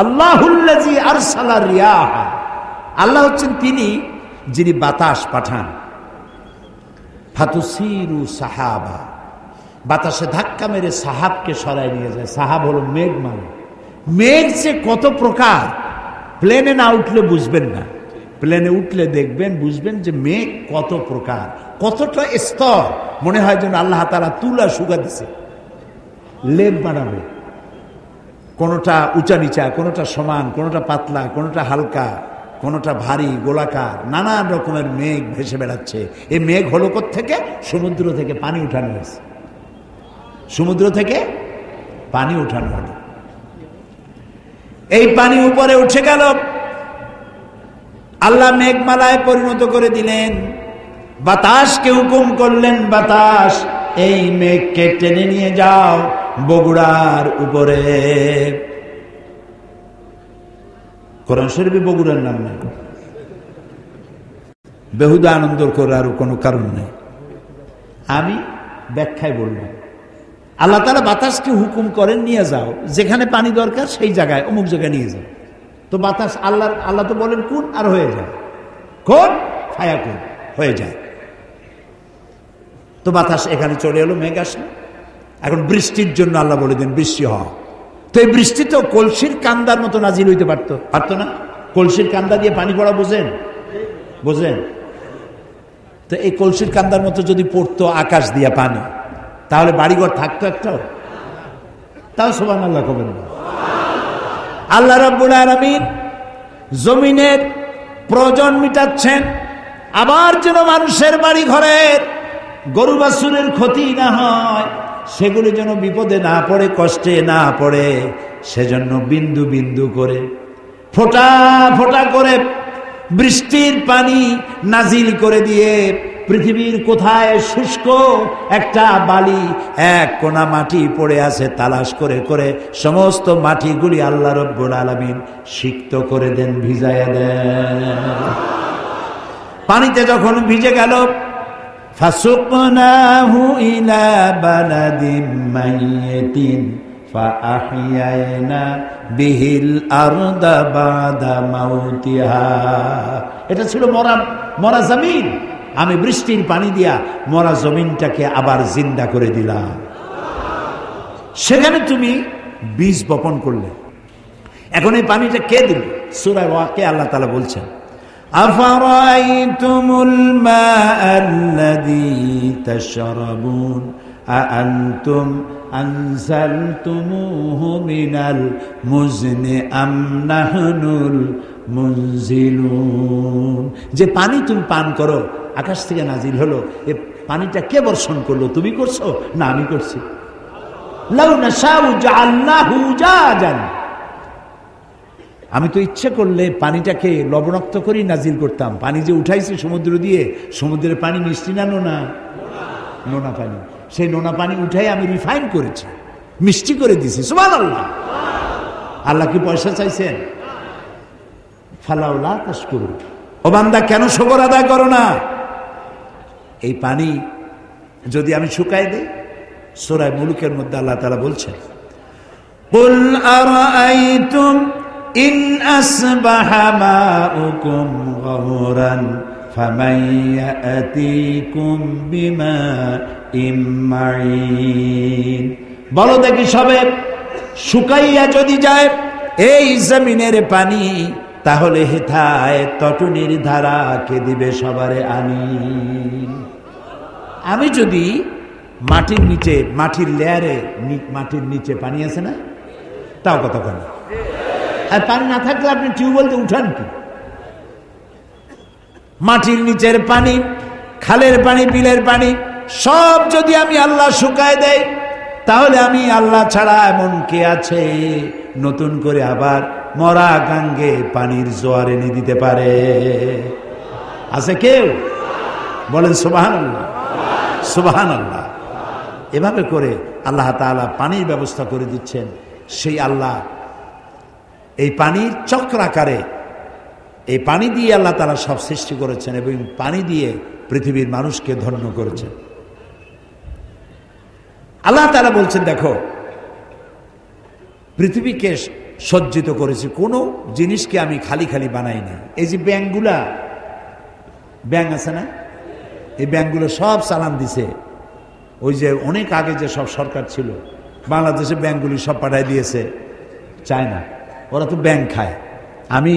আল্লাহুল্লাযী আরসালা রিয়াহ, আল্লাহ হচ্ছেন তিনি যিনি বাতাস পাঠান। ফাতুসিরু সাহাবা, বাতাসে ধাক্কা মেরে সাহাবকে সরাই নিয়ে যায়। সাহাব হলো মেঘ, মানে মেঘ যে কত প্রকার প্লেনে না উঠলে বুঝবেন না, প্লেনে উঠলে দেখবেন বুঝবেন যে মেঘ কত প্রকার, কতটা স্তর। মনে হয় যেন আল্লাহ তাআলা তুলা শুকা দিছে, লেপ বানাবে, কোনোটা উঁচা নিচা, কোনোটা সমান, কোনোটা পাতলা, কোনোটা হালকা, কোনোটা ভারী, গোলাকার, নানান রকমের মেঘ ভেসে বেড়াচ্ছে। এই মেঘ হলো কোত্থেকে? সমুদ্র থেকে পানি উঠানো হয়েছে, সমুদ্র থেকে পানি উঠানো হলো। এই পানি উপরে উঠে গেল, আল্লাহ মেঘমালায় পরিণত করে দিলেন। বাতাসকে হুকুম করলেন, বাতাস এই মেঘকে টেনে নিয়ে যাও বগুড়ার উপরে। কোরআন শরীফে বগুড়ার নাম নেই, বেহুদা আনন্দ করার কোনো কারণ নেই। আমি ব্যাখ্যায় বললাম, আল্লাহ তাআলা বাতাসকে হুকুম করেন নিয়ে যাও, যেখানে পানি দরকার সেই জায়গায়, অমুক জায়গায় নিয়ে যাও। তো বাতাস আল্লাহ তো বলেন কোন, আর হয়ে যায়, কোন ফায়াকুন, হয়ে যায়। তো বাতাস এখানে চলে এলো, মেঘ আসলো। এখন বৃষ্টির জন্য আল্লাহ বলে দেন বৃষ্টি হয়। তো এই বৃষ্টি তো কলসির কান্দার মতো নাজিল হইতে পারতো না? কলসির কান্দা দিয়ে পানি পড়া বোঝেন? তো এই কলসির কান্দার মতো যদি পড়তো আকাশ দিয়া পানি, তাহলে বাড়িঘর থাকতো একটাও? তাও সুবহানাল্লাহ কবেন না। আল্লাহ রাব্বুল আলামিন জমিনের প্রয়োজন মিটাচ্ছেন, আবার যেন মানুষের বাড়ি ঘরের গরু বাছুরের ক্ষতি না হয়, সেগুলি যেন বিপদে না পড়ে, কষ্টে না পড়ে, সেজন্য বিন্দু বিন্দু করে, ফোঁটা ফোঁটা করে বৃষ্টির পানি নাজিল করে দিয়ে পৃথিবীর কোথায় শুষ্ক একটা বালি, এক কোনা মাটি পড়ে আছে, তালাশ করে করে সমস্ত মাটিগুলি আল্লাহ রাব্বুল আলামিন সিক্ত করে দেন, ভিজায়া দেন। পানিতে যখন ভিজে গেল, ফাসুকনাহু ইলা বালাদিম মাইয়িতিন ফাআহইয়ানা বিহিল আরদা বাদা মাউতিহা। এটা ছিল মরা জমিন, আমি বৃষ্টির পানি দিয়া মরা জমিনটাকে আবার জিন্দা করে দিলাম। সেখানে তুমি বীজ বপন করলে। এখন এই পানিটা কে দিল? সূরা ওয়াকিয়া আল্লাহ তাআলা বলছেন, আফারাইতুমুল মাআল্লাযী তাশরাবুন আআনতুম আনজালতুমুহু মিনাল মুজনি আম নাহনুল মুনজিলুন। যে পানি তুমি পান করো, আকাশ থেকে নাজিল হলো, এ পানিটা কে বর্ষণ করলো? তুমি করছো না আমি করছি? লাউ নাশাউ জাআলনাহু উজাজান, আমি তো ইচ্ছে করলে পানিটাকে লবণাক্ত করেই নাজিল করতাম। পানি যে উঠাইছি সমুদ্র দিয়ে, সমুদ্রের পানি মিষ্টি না নোনা পানি, সেই নোনা পানি উঠাই আমি রিফাইন করেছি, মিষ্টি করে দিছি। সুবহানাল্লাহ। আল্লাহ কি পয়সা চাইছেন? ফালাউলা তাশকুরুন, ও বান্দা কেন শুকর আদায় করো না? এই পানি যদি আমি শুকাই দেই, সূরা মুলুকের মধ্যে আল্লাহ তাআলা বলছেন, কুল আরাআইতুম ইন আসবাহা মাউকুম গাওরান ফামান ইয়াতিকুম বিমাইম মাইন। বলো দেখি সবে, শুকাইয়া যদি যায় এই জমিনের পানি, তাহলে হেথায় তটনির ধারা কে দিবে সবারে আনি। আমি যদি মাটির নিচে, মাটির লেয়ারে, মাটির নিচে পানি আছে না, তাও কথা বলে, আর পানি না থাকলে আপনি টিউবওয়েল দিয়ে উঠান কি? মাটির নিচের পানি, খালের পানি, বিলের পানি সব যদি আমি আল্লাহ শুকায় দেই, তাহলে আমি আল্লাহ ছাড়া এমন কে আছে নতুন করে আবার মরা গাঙ্গে পানির জোয়ার এনে দিতে পারে? আছে কেউ? বলেন সুবহানাল্লাহ, সুবহানাল্লাহ। এভাবে করে আল্লাহ তাআলা পানির ব্যবস্থা করে দিচ্ছেন। সেই আল্লাহ এই পানির চক্রাকারে, এই পানি দিয়ে আল্লাহ তাআলা সব সৃষ্টি করেছেন এবং পানি দিয়ে পৃথিবীর মানুষকে ধন্য করেছেন। আল্লাহ তাআলা বলছেন, দেখো পৃথিবীকে সজ্জিত করেছি, কোনো জিনিসকে আমি খালি খালি বানাই নাই। এই যে ব্যাংকগুলা, ব্যাংক আছে না, এই ব্যাংকগুলো সব চালান দিছে ওই যে অনেক আগে যে সব সরকার ছিল, বাংলাদেশে ব্যাংকগুলি সব পাঠাই দিয়েছে চায়না। ওরা তো ব্যাংক খায়। আমি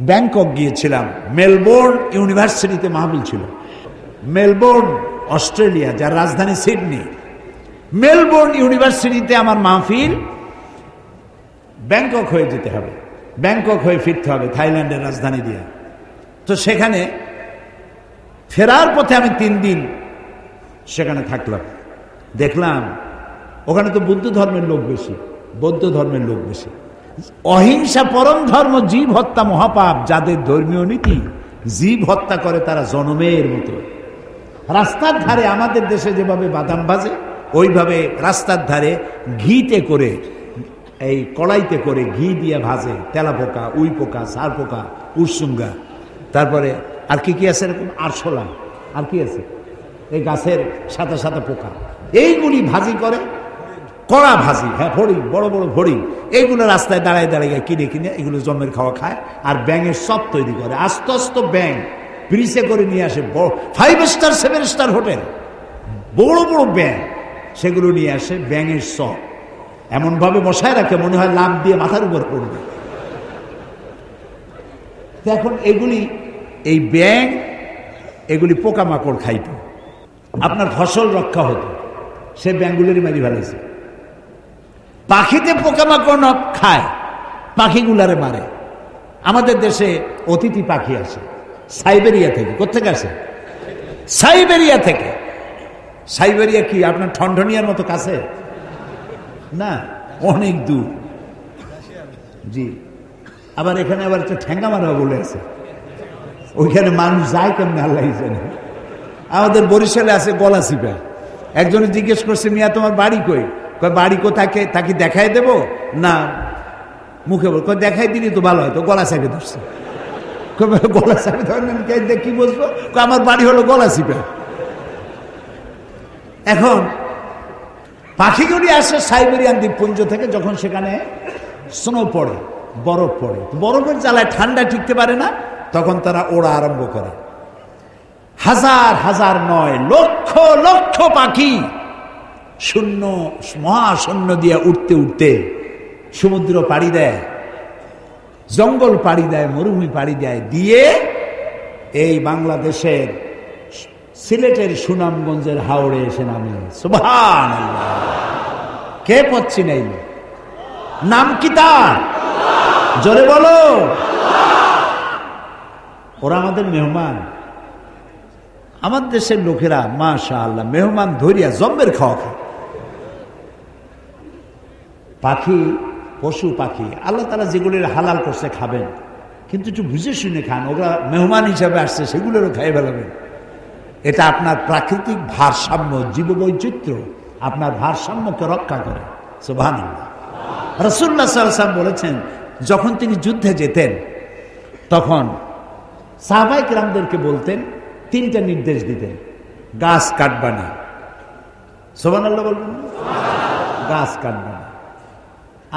ব্যাংকক গিয়েছিলাম, মেলবোর্ন ইউনিভার্সিটিতে মাহফিল ছিল। মেলবোর্ন অস্ট্রেলিয়া, যার রাজধানী সিডনি, মেলবোর্ন ইউনিভার্সিটিতে আমার মাহফিল। ব্যাংকক হয়ে যেতে হবে, ব্যাংকক হয়ে ফিরতে হবে থাইল্যান্ডের রাজধানী দিয়ে। তো সেখানে ফেরার পথে আমি 3 দিন সেখানে থাকলাম। দেখলাম ওখানে তো বুদ্ধ ধর্মের লোক বেশি, বৌদ্ধ ধর্মের লোক বেশি। অহিংসা পরম ধর্ম, জীব হত্যা মহাপাপ। যাদের ধর্মীয় নীতি, জীব হত্যা করে তারা জনমের মতো। রাস্তার ধারে আমাদের দেশে যেভাবে বাদাম ভাজে, ওইভাবে রাস্তার ধারে ঘিতে করে, এই কড়াইতে করে ঘি দিয়ে ভাজে। তেলা পোকা, উই পোকা, সার পোকা, উরসুঙ্গা, তারপরে আর কি কি আছে এরকম, আরশোলা, আর কি আছে এই গাছের সাথে সাথে পোকা, এইগুলি ভাজি করে, কড়া ভাজি। হ্যাঁ, ফড়িং, বড় বড় ফড়িং, এইগুলো রাস্তায় দাঁড়ায় দাঁড়িয়ে কিনে কিনে এগুলো জন্মের খাওয়া খায়। আর ব্যাঙের সব তৈরি করে, আস্তে আস্তে ব্যাঙ ব্রিজে করে নিয়ে আসে, 5 স্টার 7 স্টার হোটেল, বড় বড় ব্যাঙ, সেগুলো নিয়ে আসে। ব্যাঙের সব এমন ভাবে বসায় রাখে মনে হয় লাভ দিয়ে মাথার উপর পড়বে। এখন এগুলি, এই ব্যাঙ এগুলি পোকামাকড় খাইত, আপনার ফসল রক্ষা হতো, সে ব্যাঙগুলোরই মারি ফেলেছে। পাখিতে পোকামাকড় না খায়, পাখিগুলারে মারে। আমাদের দেশে অতিথি পাখি আসে সাইবেরিয়া থেকে। কোথেকে আসে? সাইবেরিয়া থেকে। সাইবেরিয়া কি আপনার ঠনঠনিয়ার মতো কাছে না, অনেক দূর। জি, আবার এখানে আবার একটা ঠেঙ্গা মারা বলে আছে, ওইখানে মানুষ যায় কেমন আল্লাহ জানে। আমাদের বরিশালে আছে গলাচিপা। একজনে জিজ্ঞেস করছে, মিয়া তোমার বাড়ি কই? বাড়ি কোথায়, তাকে দেখাই দেব না মুখে বল? দেখাই দিলি তো ভালো হয়তো। গলা চাপে ধরছে। গলা চাপে ধরেন কি বলবো? আমার বাড়ি হলো গলাচিপা। এখন পাখিগুলি আসে সাইবেরিয়ান দ্বীপপুঞ্জ থেকে, যখন সেখানে স্নো পড়ে, বরফ পড়ে, বরফের জ্বালায় ঠান্ডা টিকতে পারে না, তখন তারা ওড়া আরম্ভ করে। হাজার হাজার নয়, লক্ষ লক্ষ পাখি শূন্য, মহাশূন্য দিয়ে উঠতে উঠতে সমুদ্র পাড়ি দেয়, জঙ্গল পাড়ি দেয়, মরুভূমি পাড়ি দেয়, দিয়ে এই বাংলাদেশের সিলেটের সুনামগঞ্জের হাওড়ে এসে নামে। সুবহানাল্লাহ! কে পড়ছি নাই? নাম কি তার? জোরে বলো। ওরা আমাদের মেহমান। আমাদের দেশের লোকেরা মাশাআল্লাহ মেহমান ধরিয়া জম্মের খাওয়া খায়। পাখি, পশু পাখি আল্লাহ তাআলা যেগুলোর হালাল করছে খাবেন, কিন্তু একটু বুঝে শুনে খান। ওরা মেহমান হিসাবে আসছে, সেগুলোরও খাই ফেলাবেন। এটা আপনার প্রাকৃতিক ভারসাম্য, জীববৈচিত্র্য, আপনার ভারসাম্যকে রক্ষা করে। সুবহানাল্লাহ। রাসূলুল্লাহ সাল্লাল্লাহু আলাইহি ওয়াসাল্লাম বলেছেন, যখন তিনি যুদ্ধে যেতেন তখন সাহাবায়ে কেরামদেরকে বলতেন, 3টা নির্দেশ দিতেন। গাছ কাটবা না। সুবহানাল্লাহ বলবেন? গাছ কাটবা না।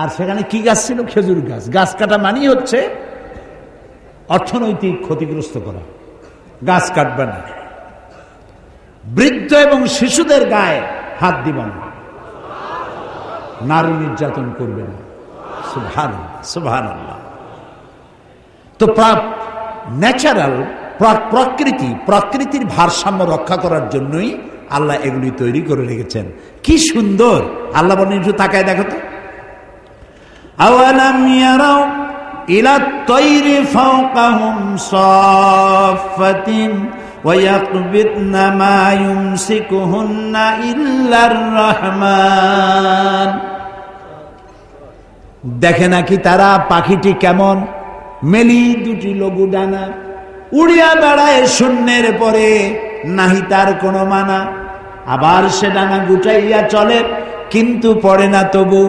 আর সেখানে কি গাছ ছিল? খেজুর গাছ। গাছ কাটা মানেই হচ্ছে অর্থনৈতিক ক্ষতিগ্রস্ত করা। গাছ কাটবা না। বৃদ্ধ এবং শিশুদের গায়ে হাত দিবা না। নারী নির্যাতন করবে না। সুবহানাল্লাহ, সুবহানাল্লাহ। তো ন্যাচারাল প্রকৃতির ভারসাম্য রক্ষা করার জন্যই আল্লাহ এগুলি তৈরি করে রেখেছেন। কি সুন্দর! আল্লাহ বলেন, একটু তাকায় দেখো তো। আওয়ালাম ইয়ারাউ ইলা তায়রি ফাওকাহুম সাফাতিন ওয়া ইয়াকবিদনা মা ইউমসিকুহুন্না ইল্লার রহমান। দেখে নাকি তারা পাখিটি কেমন? মেলি দুটি লঘু ডানা, উড়িয়া বেড়ায় শূন্যের পরে, নাহি তার কোনো মানা। আবার সে ডানা গুটাইয়া চলে, কিন্তু পড়ে না তবু।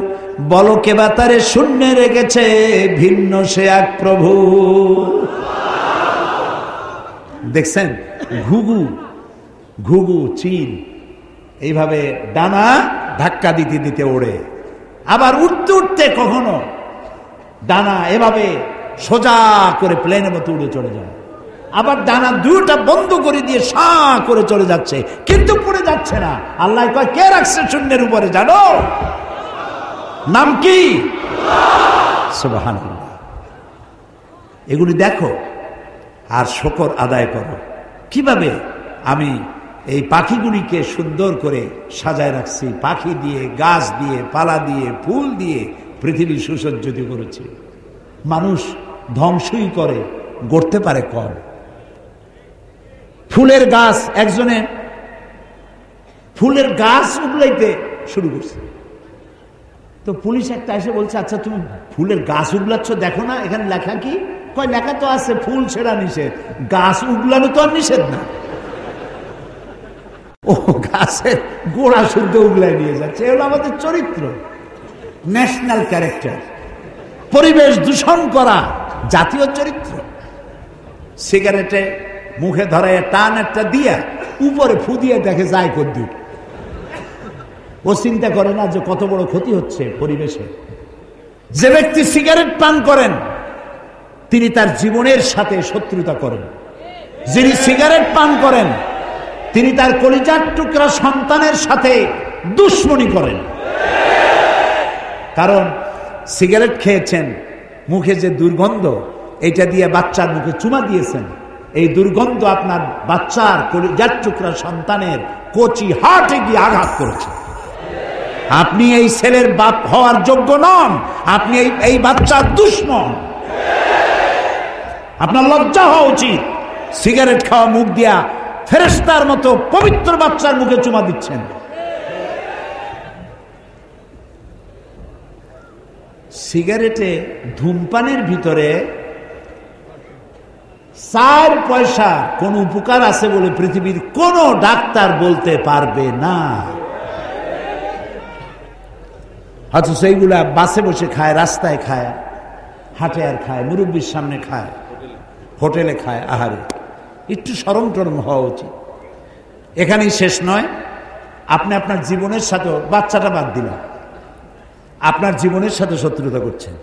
বলো কে বা তারে শূন্যে রেখেছে, ভিন্ন সে এক প্রভু। দেখছেন? ঘুঘু, ঘুঘু, চিল এইভাবে ডানা ধাক্কা দিতে দিতে ওড়ে। আবার উঠতে উঠতে কখনো ডানা এভাবে সোজা করে প্লেনের মতো উড়ে চলে যায়, আবার ডানা দুটা বন্ধ করে দিয়ে সাঁ করে চলে যাচ্ছে, কিন্তু পড়ে যাচ্ছে না। আল্লাহ কয় কে রাখছে শূন্যের উপরে জানো? নাম কি? সুবহানাল্লাহ। এগুলি দেখো আর শুকর আদায় করো, কিভাবে আমি এই পাখিগুলিকে সুন্দর করে সাজায় রাখছি, পাখি দিয়ে, গাছ দিয়ে, পালা দিয়ে, ফুল দিয়ে পৃথিবী সুসজ্জিত করেছে। মানুষ ধ্বংসই করে, গড়তে পারে কম। ফুলের গাছ, একজনে ফুলের গাছ উগলাইতে শুরু করছে, তো পুলিশ একটা এসে বলছে, আচ্ছা তুমি ফুলের গাছ উগলাচ্ছ, দেখো না এখানে লেখা কি? কয় লেখা তো আছে ফুল ছেঁড়া নিষেধ, গাছ উগলানো তো আর নিষেধ না। ও গাছের গোড়া শুদ্ধ উগলায় নিয়ে যাচ্ছে। এগুলো আমাদের চরিত্র, ন্যাশনাল ক্যারেক্টার। পরিবেশ দূষণ করা জাতীয় চরিত্র। সিগারেটে মুখে ধরে টান একটা দিয়া উপরে ফু দিয়ে দেখে যায় কদ্দূর। ও চিন্তা করে না যে কত বড় ক্ষতি হচ্ছে পরিবেশে। যে ব্যক্তি সিগারেট পান করেন তিনি তার জীবনের সাথে শত্রুতা করেন। যিনি সিগারেট পান করেন তিনি তার কলিজার টুকরা সন্তানের সাথে দুশ্মনী করেন। কারণ সিগারেট খেয়েছেন, মুখে যে দুর্গন্ধ, এটা দিয়ে বাচ্চার মুখে চুমা দিয়েছেন, এই দুর্গন্ধ আপনার বাচ্চার কলিজার টুকরা সন্তানের কচি হার্টে গিয়ে আঘাত করেছে। আপনি এই ছেলের বাপ হওয়ার যোগ্য নন, আপনি এই বাচ্চার দুশ্মন। আপনার লজ্জা হওয়া উচিত। সিগারেট খাওয়া মুখ দিয়া ফেরেশতার মতো পবিত্র বাচ্চার মুখে চুমা দিচ্ছেন। সিগারেটে ধূমপানের ভিতরে 4 পয়সা কোন উপকার আছে বলে পৃথিবীর কোন ডাক্তার বলতে পারবে না। হয়তো সেইগুলা বাসে বসে খায়, রাস্তায় খায়, হাটে আর খায়, মুরব্বীর সামনে খায়, হোটেলে খায়। আহারে, একটু শরম টরম হওয়া উচিত। এখানেই শেষ নয়, আপনি আপনার জীবনের সাথে, বাচ্চাটা বাদ দিলাম, আপনার জীবনের সাথে শত্রুতা করছেন।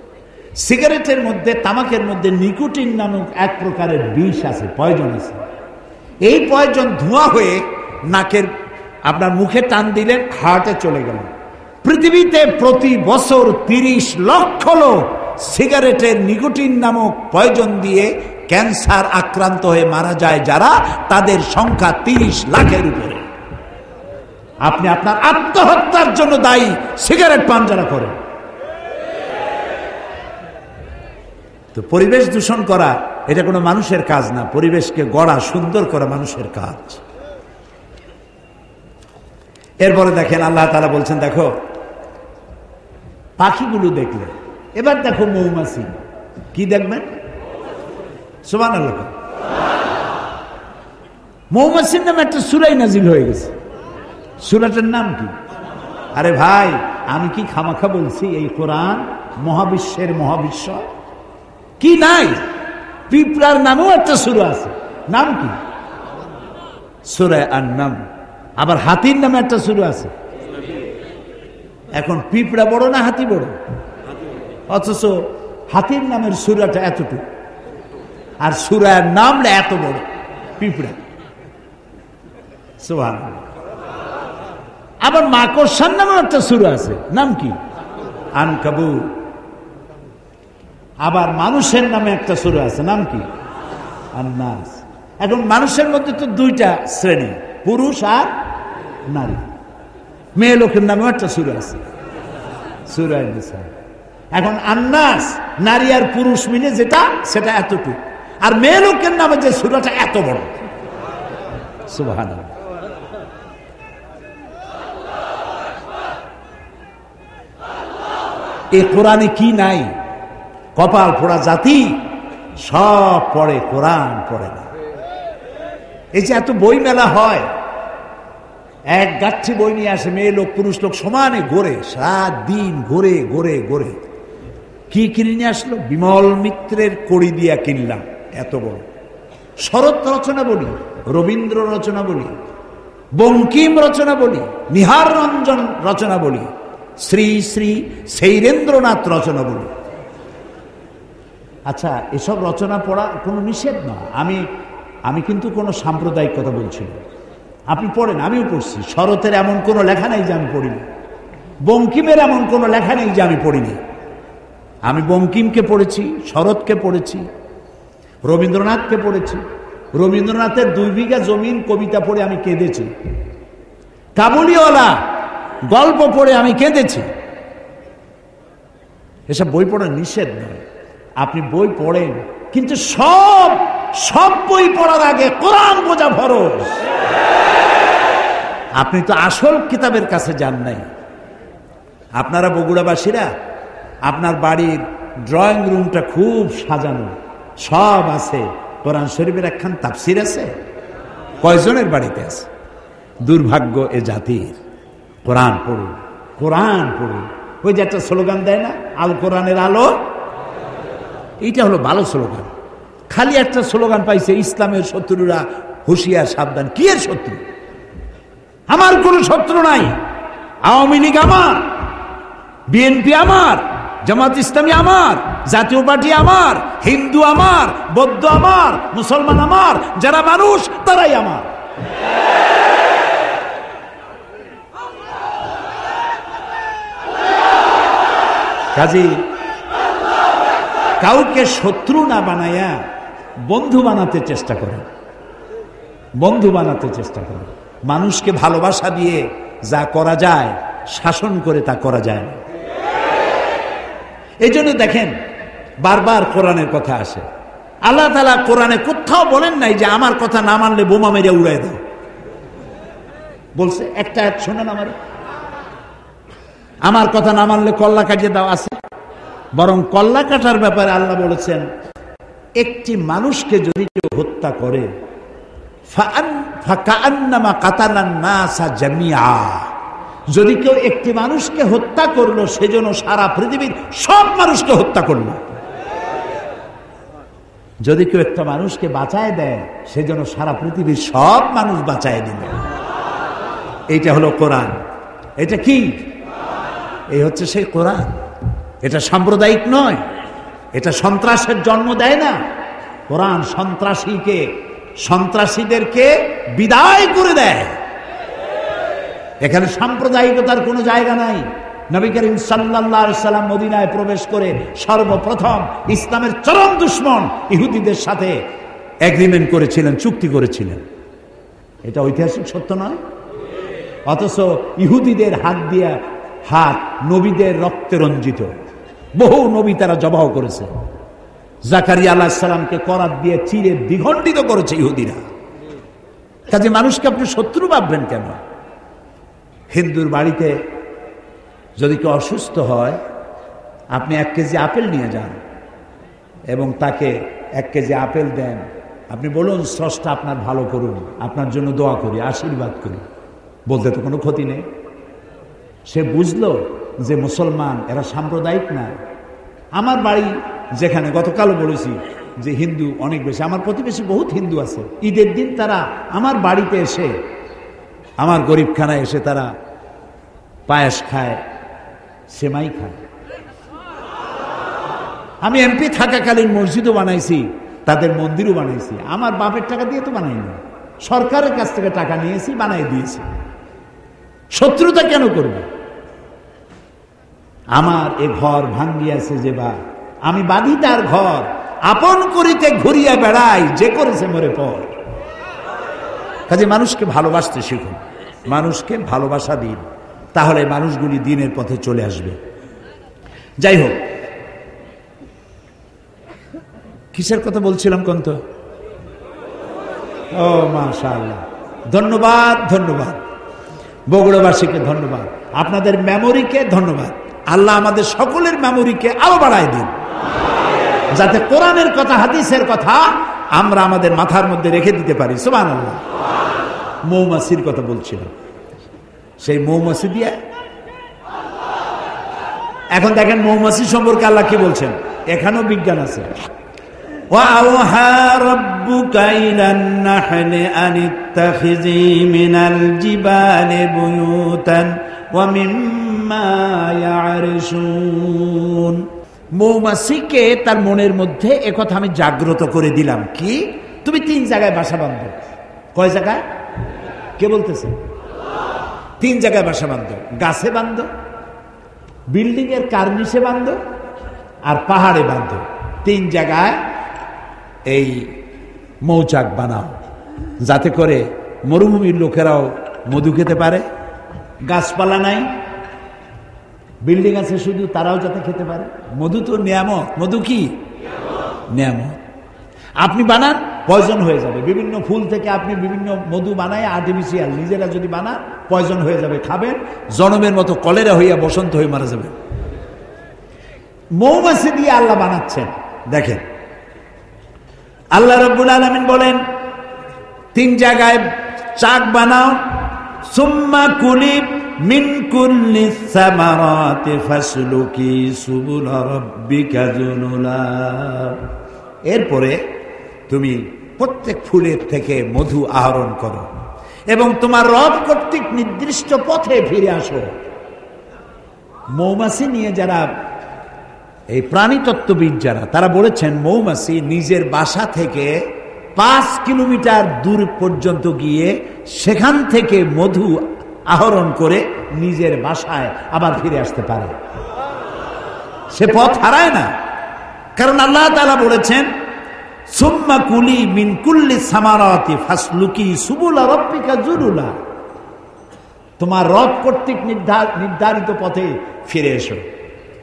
সিগারেটের মধ্যে, তামাকের মধ্যে নিকোটিন নামক এক প্রকারের বিষ আছে, পয়জন আছে। এই পয়জন ধোঁয়া হয়ে নাকের আপনার মুখে টান দিলেন, হার্টে চলে গেল। পৃথিবীতে প্রতি বছর 30 লক্ষ লোক সিগারেটের নিকোটিন নামক পয়জন দিয়ে ক্যান্সার আক্রান্ত হয়ে মারা যায়, যারা তাদের সংখ্যা 30 লাখের উপরে। আপনি আপনার আত্মহত্যার জন্য দায়ী সিগারেট পান যারা করেন। তো পরিবেশ দূষণ করা এটা কোনো মানুষের কাজ না, পরিবেশকে গড়া, সুন্দর করা মানুষের কাজ। এরপরে দেখেন আল্লাহ তাআলা বলছেন, দেখো পাখিগুলো দেখলে, এবার দেখো মৌমাছি। কি দেখবেন? সুবহানাল্লাহ। মৌমাছির নামে একটা সূরা নাজিল হয়ে গেছে। সূরাটার নাম কি? আরে ভাই, আমি কি খামাখা বলছি? এই কোরআন মহাবিশ্বের মহাবিশ্ব কি নাই? পিঁপড়ার নামেও একটা সূরা আছে, নাম কি? সূরা আন-নাম। আবার হাতির নামে একটা সূরা আছে। এখন পিঁপড়া বড় না হাতি বড়? অথচ হাতির নামের সূরাটা এতটুকু, আর সূরার নাম এত বড়, পিঁপড়া। সুবহানাল্লাহ। আবার মাকড়সার নামেও একটা সূরা আছে, নাম কি? আনকাবুত। আবার মানুষের নামে একটা সূরা আছে, নাম কি? আন-নাস। এখন মানুষের মধ্যে তো 2টা শ্রেণী, পুরুষ আর নারী। মেয়ে লোকের নামেও একটা সূরা আছে, সূরা নিসা। এখন আন-নাস, নারী আর পুরুষ মিলে যেটা, সেটা এতটুকু। আর মেয়ে লোকের নামে যে সূরাটা এত বড়। সুবহানাল্লাহ। এই কোরআনে কি নাই? কপাল পোড়া জাতি সব পড়ে, কোরআন পড়ে না। এই যে এত বই মেলা হয়, এক গাঠি বই নিয়ে আসে, মেয়ে লোক পুরুষ লোক সমানে ঘোরে, সারা দিন ঘোরে ঘোরে ঘোরে। কি কিনে নিয়ে আসলো? বিমল মিত্রের কড়ি দিয়া কিনলাম, এত বড়। শরৎ রচনা বলি, রবীন্দ্র রচনা বলি, বঙ্কিম রচনা বলি, নিহার রঞ্জন রচনা বলি, শ্রী শ্রী শৈলেন্দ্রনাথ রচনা বলি। আচ্ছা, এসব রচনা পড়া কোনো নিষেধ না। আমি কিন্তু কোনো সাম্প্রদায়িক কথা বলছি না। আপনি পড়েন, আমিও পড়ছি। শরতের এমন কোনো লেখা নেই যে আমি পড়িনি, বঙ্কিমের এমন কোনো লেখা নেই যে আমি পড়িনি। আমি বঙ্কিমকে পড়েছি, শরৎকে পড়েছি, রবীন্দ্রনাথকে পড়েছি। রবীন্দ্রনাথের 2 বিঘা জমিন কবিতা পড়ে আমি কেঁদেছি। কাবুলিওয়ালা গল্প পড়ে আমি কেঁদেছি। এসব বই পড়া নিষেধ নয়, আপনি বই পড়েন, কিন্তু সব বই পড়ার আগে কোরআন বোঝা ফরজ। আপনি তো আসল কিতাবের কাছে যান নাই। আপনারা বগুড়াবাসীরা, আপনার বাড়ির ড্রয়িং রুমটা খুব সাজানো, সব আছে, কোরআন শরীফের একখান তাফসির আছে? কয়জনের বাড়িতে আছে? দুর্ভাগ্য এ জাতির। কোরআন পড়ুন, কোরআন পড়ুন। ওই যে একটা স্লোগান দেয় না, আল কোরআনের আলো, এইটা হলো ভালো স্লোগান। খালি একটা স্লোগান পাইছে, ইসলামের শত্রুরা হুঁশিয়ার সাবধান। কি এর শত্রু? আমার কোনো শত্রু নাই। আওয়ামী লীগ আমার, বিএনপি আমার, জামাত ইসলামী আমার, জাতীয় পার্টি আমার, হিন্দু আমার, বৌদ্ধ আমার, মুসলমান আমার, যারা মানুষ তারাই আমার। কাজী কাউকে শত্রু না বানায়া বন্ধু বানাতে চেষ্টা করেন, বন্ধু বানাতে চেষ্টা করেন। মানুষকে ভালোবাসা দিয়ে যা করা যায়, শাসন করে তা করা যায় না। এই জন্য দেখেন বারবার কোরআনের কথা আসে। আল্লাহ তাআলা কোরআনে কোথাও বলেন নাই যে আমার কথা না মানলে বোমা মেরে উড়াই দাও। বলছে একটা শোনেন, আমার কথা না মানলে কল্লা কাটিয়ে দাও আছে? বরং কল্লা কাটার ব্যাপারে আল্লাহ বলেছেন, একটি মানুষকে যদি কেউ হত্যা করে, ফাকান্নামা কাতালান নাসা জামিআ, যদি কেউ একটি মানুষকে হত্যা করলো, সেজন্য সারা পৃথিবীর সব মানুষকে হত্যা করলো। যদি কেউ একটা মানুষকে বাঁচায় দেয়, সেজন্য সারা পৃথিবীর সব মানুষ বাঁচায় দিল। এইটা হলো কোরআন। এটা কি? এই হচ্ছে সেই কোরআন। এটা সাম্প্রদায়িক নয়, এটা সন্ত্রাসের জন্ম দেয় না। কোরআন সন্ত্রাসীদেরকে বিদায় করে দেয়। এখানে সাম্প্রদায়িকতার কোনো জায়গা নাই। নবী করিম সাল্লাল্লাহু আলাইহি সাল্লাম মদিনায় প্রবেশ করে সর্বপ্রথম ইসলামের চরম দুশমন ইহুদিদের সাথে এগ্রিমেন্ট করেছিলেন, চুক্তি করেছিলেন। এটা ঐতিহাসিক সত্য নয়? অথচ ইহুদিদের হাত নবীদের রক্তে রঞ্জিত। বহু নবী তারা জবাহ করেছে। জাকারিয়া আলাইহিস সালামকে করাত দিয়ে চিরে দ্বিখণ্ডিত করেছে ইহুদিরা। কাজে মানুষকে আপনি শত্রু ভাববেন কেন? হিন্দুর বাড়িতে যদি কেউ অসুস্থ হয়, আপনি 1 কেজি আপেল নিয়ে যান এবং তাকে 1 কেজি আপেল দেন। আপনি বলুন, স্রষ্টা আপনার ভালো করুন, আপনার জন্য দোয়া করি, আশীর্বাদ করি। বলতে তো কোনো ক্ষতি নেই। সে বুঝলো যে মুসলমান এরা সাম্প্রদায়িক না। আমার বাড়ি যেখানে, গতকালও বলেছি যে হিন্দু অনেক বেশি, আমার প্রতিবেশী বহুত হিন্দু আছে। ঈদের দিন তারা আমার বাড়িতে এসে, আমার গরিবখানায় এসে তারা পায়েস খায়, সেমাই খায়। আমি এমপি থাকাকালীন মসজিদও বানাইছি, তাদের মন্দিরও বানাইছি। আমার বাপের টাকা দিয়ে তো বানাইনি, সরকারের কাছ থেকে টাকা নিয়েছি, বানাই দিয়েছি। শত্রুতা কেন করবে? আমার এ ঘর ভাঙ্গিয়াছে যে বা, আমি বাঁধি তার ঘর, আপন করিতে ঘুরিয়া বেড়াই, যে করেছে মরে পর। কাজে মানুষকে ভালোবাসতে শিখুন, মানুষকে ভালোবাসা দিন, তাহলে মানুষগুলি দিনের পথে চলে আসবে। যাই হোক, কিসের কথা বলছিলাম কোন তো? ও মাশাআল্লাহ, ধন্যবাদ, ধন্যবাদ বগুড়াবাসীকে, ধন্যবাদ আপনাদের মেমোরিকে, ধন্যবাদ। আল্লাহ আমাদের সকলের মেমোরিকে আরো বাড়ায় দিন, যাতে কোরআনের কথা, হাদিসের কথা আমরা আমাদের মাথার মধ্যে রেখে দিতে পারি। সুবহানাল্লাহ। মৌমাছির কথা বলছিলাম, সেই মৌমাছি দিয়ে এখন দেখেন মৌমাছি সম্পর্কে আল্লাহ কি বলছেন। এখানেও বিজ্ঞান আছে। وَأَوْحَى رَبُّكَ إِلَى النَّحْلِ أَنِ اتَّخِذِي مِنَ الْجِبَالِ بُيُوتًا وَمِمَّا يَعْرِشُونَ মৌমাছিকে তার মনের মধ্যে একথা আমি জাগ্রত করে দিলাম, কি তুমি 3 জায়গায় বাসা বাঁধো। কয় জায়গায়? কে বলতেছে? 3 জায়গায় বাসা বাঁধো। গাছে বাঁধো, বিল্ডিং এর কার্নিশে বাঁধো, আর পাহাড়ে বাঁধো। 3 জায়গায় এই মৌচাক বানাও, যাতে করে মরুভূমির লোকেরাও মধু খেতে পারে। গাছপালা নাই, বিল্ডিং আছে শুধু, তারাও যাতে খেতে পারে। মধু তো নিয়ামত। মধু কি নিয়ামত? আপনি বানান, পয়জন হয়ে যাবে। বিভিন্ন ফুল থেকে আপনি বিভিন্ন মধু বানায়, আর্টিফিশিয়াল, নিজেরা যদি বানান পয়জন হয়ে যাবে, খাবেন জনমের মতো কলেরা হইয়া বসন্ত হয়ে মারা যাবে। মৌমাছি দিয়ে আল্লাহ বানাচ্ছেন। দেখেন আল্লাহ রাব্বুল আলামিন বলেন 3 জায়গায় চাক বানাও। সুম্মা কুলি মিন কুল্লি সামারাতি ফাসলুকি সুবুল রাব্বিকা যুনুলা। এরপরে তুমি প্রত্যেক ফুলের থেকে মধু আহরণ করো এবং তোমার রব কর্তৃক নির্দিষ্ট পথে ফিরে আসো। মৌমাছি নিয়ে যারা এই প্রাণীতত্ত্ববিদ যারা, তারা বলেছেন মৌমাছি নিজের বাসা থেকে 5 কিলোমিটার দূর পর্যন্ত গিয়ে সেখান থেকে মধু আহরণ করে নিজের বাসায় আবার ফিরে আসতে পারে। সে পথ হারায় না, কারণ আল্লাহ তাআলা বলেছেন সুম্মা কুলি মিন কুল্লি সামারাতি ফাসলুকি সুবুলা রাব্বিকা যুনুলা। তোমার রব কর্তৃক নির্ধারিত পথে ফিরে এসো।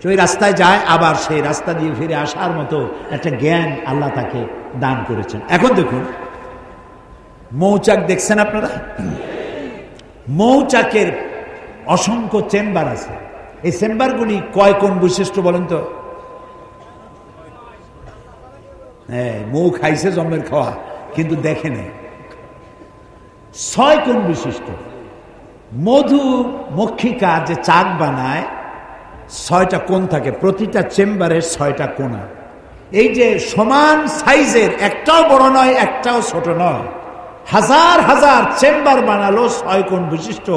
ওই রাস্তায় যায়, আবার সেই রাস্তা দিয়ে ফিরে আসার মতো একটা জ্ঞান আল্লাহ তাকে দান করেছেন। এখন দেখুন মৌচাক দেখছেন আপনারা? মৌচাকের অসংখ্য চেম্বার আছে। এই চেম্বারগুলি কয় কোণ বিশিষ্ট বলেন তো? হ্যাঁ, মৌ খাইছে জন্মের খাওয়া, কিন্তু দেখে নেই। 6 কোণ বিশিষ্ট। মধু মক্ষিকা যে চাক বানায় 6টা কোণ থাকে, প্রতিটা চেম্বারের 6টা কোণা। এই যে সমান সাইজের, একটাও বড় নয় একটাও ছোট নয়, হাজার হাজার চেম্বার বানালো 6 কোণ বিশিষ্ট।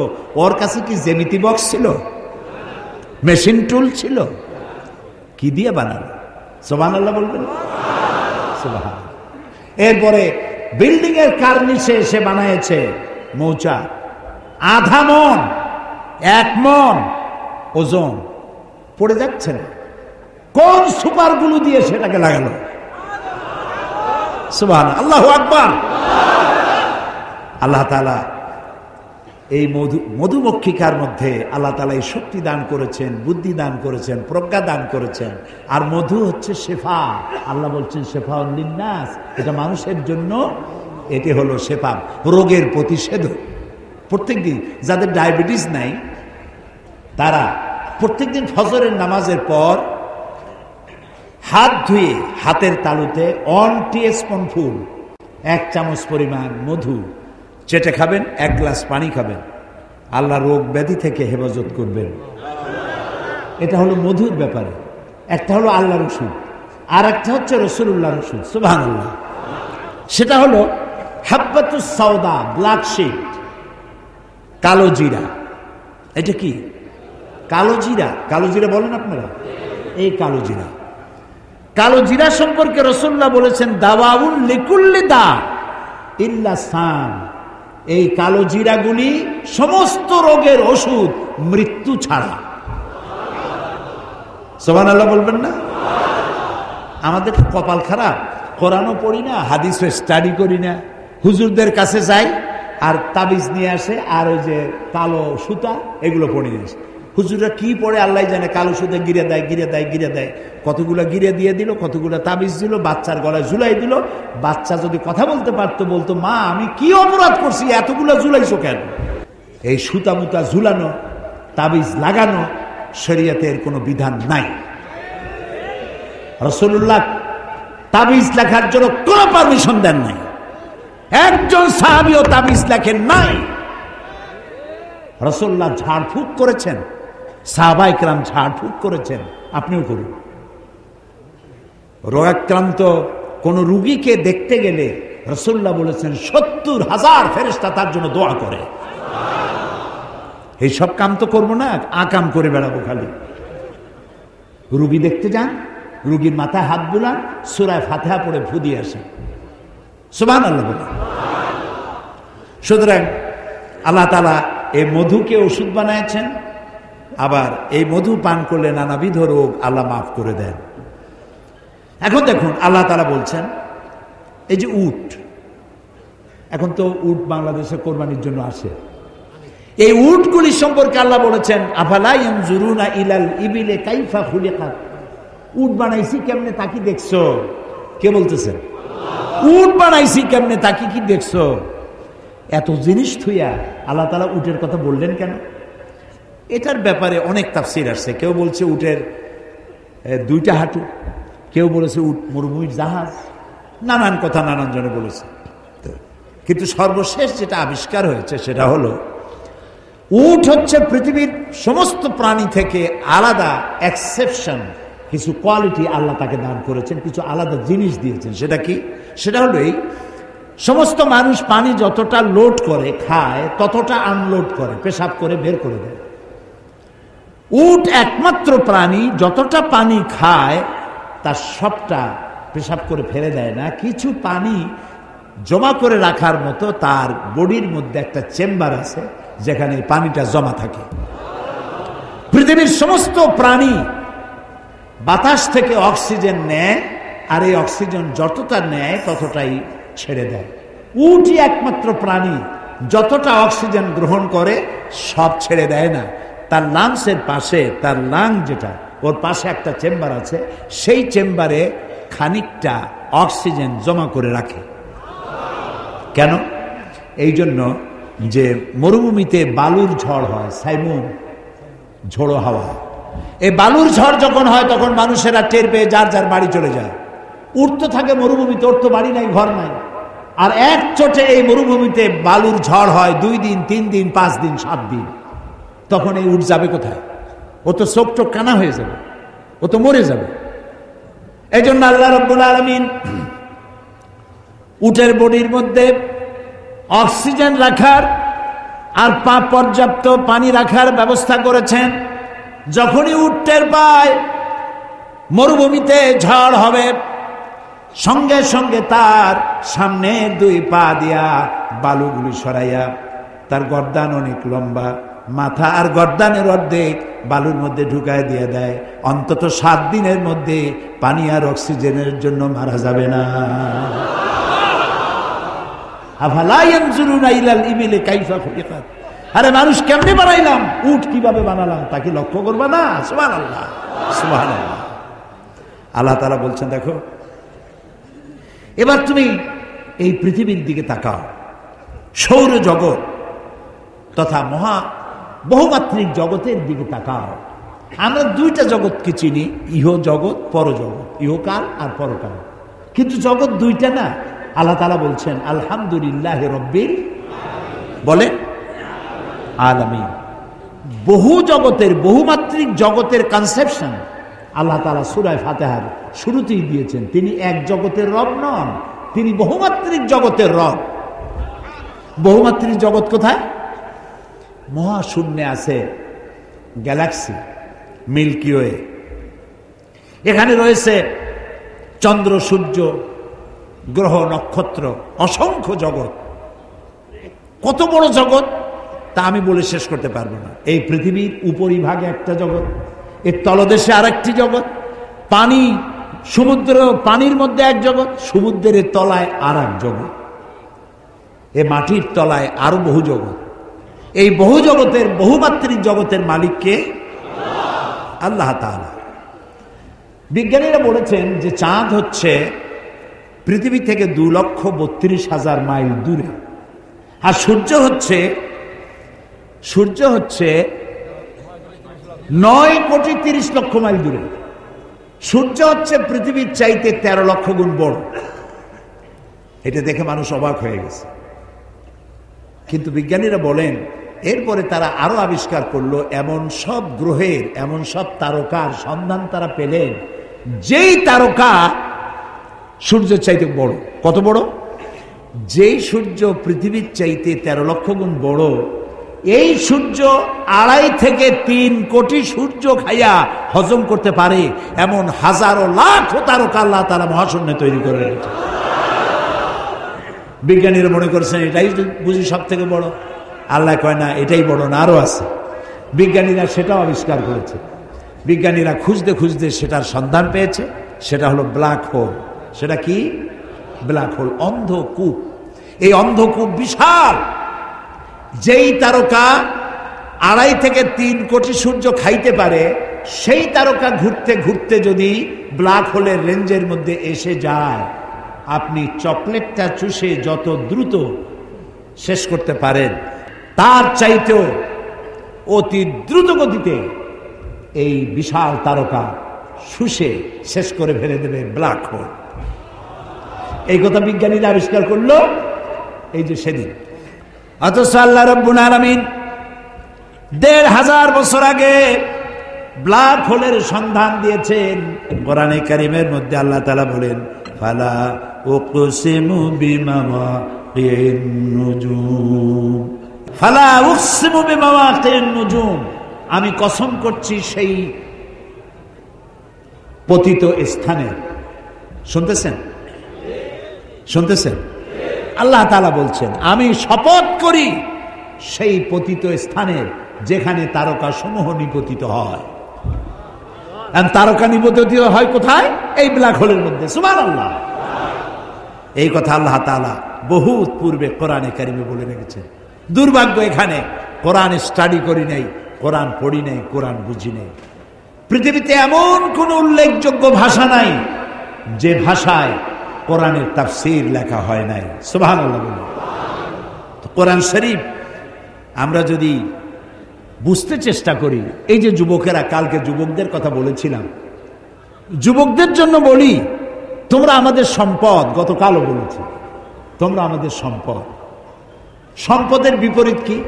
ওর কাছে কি জ্যামিতি বক্স ছিল? মেশিন টুল ছিল? কি দিয়ে বানালো? সুবহানাল্লাহ বলবেন। সুবহানাল্লাহ। এরপরে বিল্ডিং এর কার্নিশে এসে বানায়েছে মৌচাক। 1/2 মণ, 1 মণ ওজন, পড়ে যাচ্ছে না। কোন সুপার গ্লু দিয়ে সেটাকে লাগালো? সুবহানাল্লাহ, আল্লাহু আকবার। আল্লাহ তাআলা এই মধুমক্ষিকার মধ্যে আল্লাহ তাআলা এই শক্তি দান করেছেন, বুদ্ধি দান করেছেন, প্রজ্ঞা দান করেছেন। আর মধু হচ্ছে শেফা। আল্লাহ বলছেন শেফাউন লিন্নাস, এটা মানুষের জন্য, এটি হলো শেফা, রোগের প্রতিষেধক। প্রত্যেকদিন যাদের ডায়াবেটিস নাই তারা প্রত্যেকদিন ফজরের নামাজের পর হাত ধুয়ে হাতের তালুতে 1 টিস্পুন ফুল, 1 চামচ পরিমাণ মধু চেটে খাবেন, 1 গ্লাস পানি খাবেন। আল্লাহ রোগ ব্যাধি থেকে হেফাজত করবেন। এটা হলো মধুর ব্যাপারে। একটা হলো আল্লাহর ওষুধ, আর একটা হচ্ছে রাসূলুল্লাহর ওষুধ। সুবহানাল্লাহ। সেটা হলো হাব্বাতুস সাওদা, ব্ল্যাক শিট, কালো জিরা। এটা কি? কালো জিরা। কালো জিরা বলেন আপনারা? এই কালো জিরা। কালো জিরা সম্পর্কে রাসূলুল্লাহ বলেছেন দাওয়াউন লিকুল্লি দা ইল্লা সাম। এই কালো জিরাগুলি সমস্ত রোগের ওষুধ, মৃত্যু ছাড়া। সুবহানাল্লাহ বলবেন না? আমাদের কপাল খারাপ, কোরআনও পড়ি না, হাদিসও স্টাডি করি না, হুজুরদের কাছে যাই আর তাবিজ নিয়ে আসে, আর ওই যে কালো সুতা এগুলো পড়ে নিয়ে আসে। হুজুররা কি পড়ে আল্লাহ জানে, কালো সুতা গিরে দেয়, গিরে দেয়, গিরে দেয়। কতগুলো গিরে দিয়ে দিল, কতগুলো তাবিজ দিল, বাচ্চার গলায় ঝুলাই দিল। বাচ্চা যদি কথা বলতে পারতো, বলতো মা আমি কি অপরাধ করছি, এতগুলো ঝুলাইছো কেন? এই সুতা মুতা ঝুলানো, তাবিজ লাগানো শরীয়তের কোনো বিধান নাই। রাসূলুল্লাহ তাবিজ লেখার জন্য কোনো পারমিশন দেন নাই। একজন সাহাবীও তাবিজ লেখেন নাই। রাসূলুল্লাহ ঝাড়ফুঁক করেছেন, সাহাবায়ে কেরাম ঝাড়ফুঁক করেছেন, আপনিও করুন। রোগাক্রান্ত কোন রুগীকে দেখতে গেলে রাসূলুল্লাহ বলেছেন ৭০,০০০ ফেরেশতা তার জন্য দোয়া করে। এই সব কাম তো করবো না, আকাম করে বেড়াবো খালি। রুগী দেখতে যান, রুগীর মাথায় হাত বুলান, সূরা ফাতিহা পড়ে ফু দিয়ে আসেন। সুবহানাল্লাহ বলে। সুতরাং আল্লাহ তাআলা এই মধুকে ওষুধ বানাচ্ছেন, আবার এই মধু পান করলে নানাবিধ রোগ আল্লাহ মাফ করে দেন। এখন দেখুন আল্লাহ তাআলা বলছেন এই যে উট, এখন তো উট বাংলাদেশে কোরবানির জন্য আসে, এই উটগুলি সম্পর্কে আল্লাহ বলেছেন আফালা ইয়ানজুরুনা ইলাল ইবিলে কাইফা খুলিকাত, উট বানাইছি কেমনে তা কি দেখছো? কে বলতেছেন? উট বানাইছি কেমনে তা কি দেখছো? এত জিনিস থুইয়া আল্লাহ তাআলা উটের কথা বললেন কেন? এটার ব্যাপারে অনেক তাফসীর আসছে। কেউ বলছে উটের দুইটা হাঁটু, কেউ বলেছে উট মরুভূমির জাহাজ, নানান কথা নানান জনে বলেছে। কিন্তু সর্বশেষ যেটা আবিষ্কার হয়েছে সেটা হলো উট হচ্ছে পৃথিবীর সমস্ত প্রাণী থেকে আলাদা এক্সেপশন, কিছু কোয়ালিটি আল্লাহ তাকে দান করেছেন, কিছু আলাদা জিনিস দিয়েছেন। সেটা কি? সেটা হলো এই সমস্ত মানুষ পানি যতটা লোড করে খায় ততটা আনলোড করে, পেশাব করে বের করে দেয়। উট একমাত্র প্রাণী যতটা পানি খায় তার সবটা পেশাব করে ফেলে দেয় না, কিছু পানি জমা করে রাখার মতো তার বডির মধ্যে একটা চেম্বার আছে যেখানে পানিটা জমা থাকে। পৃথিবীর সমস্ত প্রাণী বাতাস থেকে অক্সিজেন নেয়, আর এই অক্সিজেন যতটা নেয় ততটাই ছেড়ে দেয়। উটই একমাত্র প্রাণী যতটা অক্সিজেন গ্রহণ করে সব ছেড়ে দেয় না। তার লাংসের পাশে, তার লাং যেটা, ওর পাশে একটা চেম্বার আছে, সেই চেম্বারে খানিকটা অক্সিজেন জমা করে রাখে। কেন? এই জন্য যে মরুভূমিতে বালুর ঝড় হয়, সাইমুন ঝোড়ো হাওয়া, এই বালুর ঝড় যখন হয় তখন মানুষেরা টের পেয়ে যার যার বাড়ি চলে যায়। উঠতে থাকে মরুভূমিতে, ওর তো বাড়ি নাই, ঘর নাই। আর এক চোটে এই মরুভূমিতে বালুর ঝড় হয় 2 দিন 3 দিন 5 দিন 7 দিন, তখন এই উট যাবে কোথায়? ও তো চোখ টোক কানা হয়ে যাবে, ও তো মরে যাবে। এই জন্য আল্লাহ রাব্বুল আলামিন উটের বডির মধ্যে অক্সিজেন রাখার আর পর্যাপ্ত পানি রাখার ব্যবস্থা করেছেন। যখনই উট টের পায় মরুভূমিতে ঝড় হবে, সঙ্গে সঙ্গে তার সামনে 2 পা দিয়া বালুগুলি সরাইয়া, তার গর্দান অনেক লম্বা, মাথা আর গর্দানের অর্ধেক বালুর মধ্যে ঢুকায় দিয়ে দেয়। অন্তত 7 দিনের মধ্যে পানি আর অক্সিজেনের জন্য মারা যাবে না। আফালা ইয়ানজুরুনা ইলাল ইবিলি কাইফা খুলিকাত, আরে মানুষ কেমনে বানাইলাম, উট কিভাবে বানালাম তা কি লক্ষ্য করবা না? সুবহানাল্লাহ, সুবহানাল্লাহ। আল্লাহ তাআলা বলছেন দেখো, এবার তুমি এই পৃথিবীর দিকে তাকাও, সৌরজগৎ তথা বহুমাত্রিক জগতের দিকে তাকাও। আমরা 2টা জগৎকে চিনি, ইহ জগৎ, পরজগৎ, ইহকাল আর পরকাল। কিন্তু জগৎ 2টা না। আল্লাহ তাআলা বলছেন আলহামদুলিল্লাহ রব্বিল বলেন আলামিন। বহু জগতের, বহুমাত্রিক জগতের কনসেপশন আল্লাহ তাআলা সূরা ফাতিহার শুরুতেই দিয়েছেন। তিনি এক জগতের রব নন, তিনি বহুমাত্রিক জগতের রব। বহুমাত্রিক জগৎ কোথায়? মহাশূন্যে আছে গ্যালাক্সি, মিল্কি ওয়ে, এখানে রয়েছে চন্দ্র, সূর্য, গ্রহ, নক্ষত্র, অসংখ্য জগৎ। কত বড় জগৎ তা আমি বলে শেষ করতে পারবো না। এই পৃথিবীর উপরিভাগে একটা জগৎ, এর তলদেশে আরেকটি জগৎ, পানি, সমুদ্র, পানির মধ্যে এক জগৎ, সমুদ্রের তলায় আর এক জগৎ, এ মাটির তলায় আরো বহু জগৎ। এই বহু জগতের, বহুমাত্রিক জগতের মালিককে আল্লাহ তাআলা। বিজ্ঞানীরা বলেছেন যে চাঁদ হচ্ছে পৃথিবী থেকে 2,32,000 মাইল দূরে, আর সূর্য হচ্ছে 9,30,00,000 মাইল দূরে। সূর্য হচ্ছে পৃথিবীর চাইতে 13 লক্ষ গুণ বড়। এটা দেখে মানুষ অবাক হয়ে গেছে। কিন্তু বিজ্ঞানীরা বলেন এরপরে তারা আরো আবিষ্কার করলো, এমন সব গ্রহের, এমন সব তারকার সন্ধান তারা পেলেন যেই তারকা সূর্যের চাইতে বড়। কত বড়? যেই সূর্য পৃথিবীর চাইতে 13 লক্ষ গুণ বড়, এই সূর্য 2.5 থেকে 3 কোটি সূর্য খাইয়া হজম করতে পারে এমন হাজারো লাখ তারকা আল্লাহ তাআলা মহাশূন্যে তৈরি করে রেখেছে। বিজ্ঞানীরা মনে করছেন এটাই বুঝি সব থেকে বড়। আল্লাহ কয় না, এটাই বড় না, আরো আছে। বিজ্ঞানীরা সেটাও আবিষ্কার করেছে। বিজ্ঞানীরা খুঁজতে খুঁজতে সেটার সন্ধান পেয়েছে, সেটা হলো ব্ল্যাক হোল। সেটা কি? ব্ল্যাক হোল, অন্ধকূপ। এই অন্ধকূপ বিশাল। যেই তারকা 2.5 থেকে 3 কোটি সূর্য খাইতে পারে, সেই তারকা ঘুরতে ঘুরতে যদি ব্ল্যাক হোলের রেঞ্জের মধ্যে এসে যায়, আপনি চকলেটটা চুষে যত দ্রুত শেষ করতে পারেন, তার চাইতেও অতি দ্রুত গতিতে এই বিশাল তারকা শুষে শেষ করে ফেলে দেবে ব্ল্যাক হোল। এই কথা বিজ্ঞানীরা আবিষ্কার করলো এই যে সেদিন। অথচ আল্লাহ রাব্বুল আলামিন 1500 বছর আগে ব্ল্যাক হোলের সন্ধান দিয়েছেন। কোরআনে কারীমের মধ্যে আল্লাহ তাআলা বলেন, ফালা উকসিমু বিমাওয়াকিন নুজুম, ফালা উকসিমু বিমাওয়াকিন নুজুম, আমি কসম করছি সেই পতিত স্থানে। শুনতেছেন? শুনতেছেন? আল্লাহ তাআলা বলছেন, আমি শপথ করি সেই পতিত স্থানের যেখানে তারকা সমূহ নিপতিত হয়। তারকা নিপতিত হয় কোথায়? এই ব্ল্যাক হোলের মধ্যে। সুবহানাল্লাহ। এই কথা আল্লাহ তাআলা বহুত পূর্বে কোরআনে কারিমে বলে রেখেছেন। দুর্ভাগ্য, এখানে কোরআন স্টাডি করি নাই, কোরআন পড়ি নাই, কোরআন বুঝি নাই। পৃথিবীতে এমন কোন উল্লেখযোগ্য ভাষা নাই যে ভাষায় কোরআনের তাফসীর লেখা হয় নাই। সুবহানাল্লাহ। কোরআন শরীফ আমরা যদি বুঝতে চেষ্টা করি, এই যে যুবকেরা, কালকে যুবকদের কথা বলেছিলাম, যুবকদের জন্য বলি, তোমরা আমাদের সম্পদ। গতকালও বলেছি, তোমরা আমাদের সম্পদ। সম্পদের বিপরীত কি?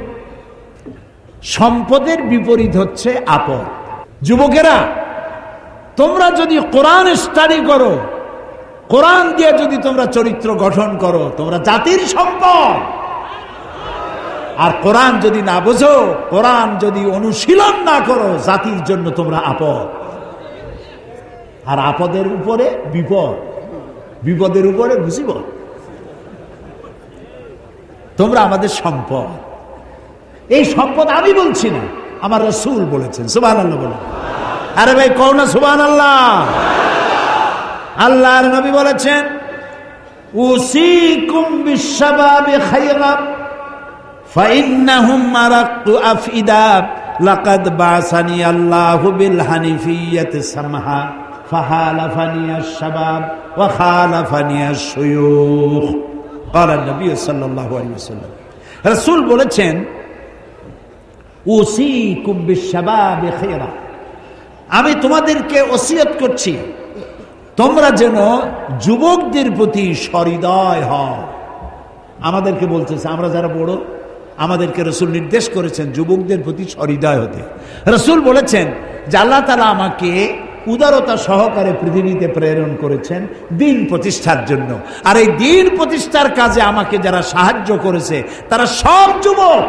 সম্পদের বিপরীত হচ্ছে আপদ। যুবকেরা, তোমরা যদি কোরআন স্টাডি করো, কোরআন দিয়ে যদি তোমরা চরিত্র গঠন করো, তোমরা জাতির সম্পদ। আর কোরআন যদি না বোঝো, কোরআন যদি অনুশীলন না করো, জাতির জন্য তোমরা আপদ। আর আপদের উপরে বিপদ, বিপদের উপরে মুসিবত। তোমরা আমাদের সম্পদ। এই সম্পদ আমি বলছি না, আমার রাসূল বলেছেন। সুবহানাল্লাহ বলেন। আরে ভাই কও না সুবহানাল্লাহ। আল্লাহর নবী বলেছেন, উসিকুম বিশবাবি খায়রা ফাইন্নাহুম মারাকতু আফইদা লাকাদ বাসানি আল্লাহু বিল হানিফিয়্যাতি সামহা ফাহালাফানি আশ-শাবাব ওয়া খালাফানি আশ-শুয়ুখ। ক্বালা নবী সাল্লাল্লাহু আলাইহি ওয়াসাল্লাম, রাসূল বলেছেন, উসিকুম বিশবাবি খায়রা, আমি তোমাদেরকে ওসিয়ত করছি তোমরা যেন যুবকদের প্রতি সহৃদয় হও। আমাদেরকে বলতেছে, আমরা যারা বড়, আমাদেরকে রাসূল নির্দেশ করেছেন যুবকদের প্রতি সহৃদয় হতে। রাসূল বলেছেন যে আল্লাহ তাআলা আমাকে উদারতা সহকারে পৃথিবীতে প্রেরণ করেছেন দ্বীন প্রতিষ্ঠার জন্য। আর এই দ্বীন প্রতিষ্ঠার কাজে আমাকে যারা সাহায্য করেছে তারা সব যুবক।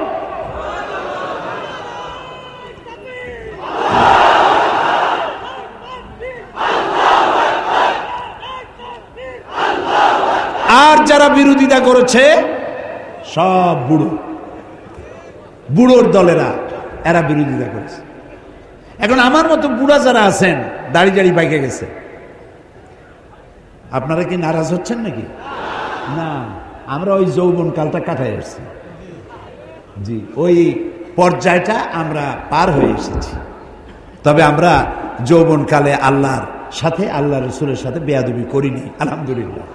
আর যারা বিরোধিতা করেছে সব বুড়ো, বুড়োর দলেরা, এরা বিরোধিতা করেছে। এখন আমার মতো বুড়া যারা আছেন, দাড়ি দাড়ি পাইকে গেছে, আপনারা কি নারাজ হচ্ছেন নাকি? না, আমরা ওই যৌবন কালটা কাটাই আসছি। জি, ওই পর্যায়টা আমরা পার হয়ে এসেছি। তবে আমরা যৌবন কালে আল্লাহর সাথে, আল্লাহ রাসূলের সাথে বেয়াদবি করিনি, আলহামদুলিল্লাহ।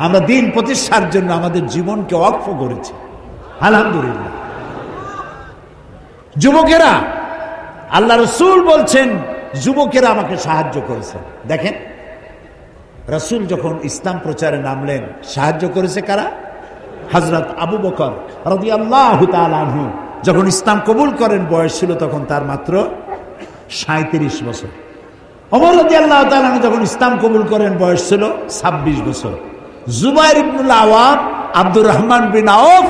আমরা দ্বীন প্রতিষ্ঠার জন্য আমাদের জীবনকে ওয়াকফ করেছি, আলহামদুলিল্লাহ। যুবকেরা, আল্লাহ রাসূল বলছেন যুবকেরা আমাকে সাহায্য করেছে। দেখেন, রাসূল যখন ইসলাম প্রচারে নামলেন, সাহায্য করেছে কারা? হযরত আবু বকর রাদিয়াল্লাহু তাআলা আনহু যখন ইসলাম কবুল করেন, বয়স ছিল তখন তার মাত্র 37 বছর। ওমর রাদিয়াল্লাহু তাআলা আনহু যখন ইসলাম কবুল করেন, বয়স ছিল 26 বছর। জুবাইর ইবনুল আওয়াম, আব্দুর রহমান বিন আওফ,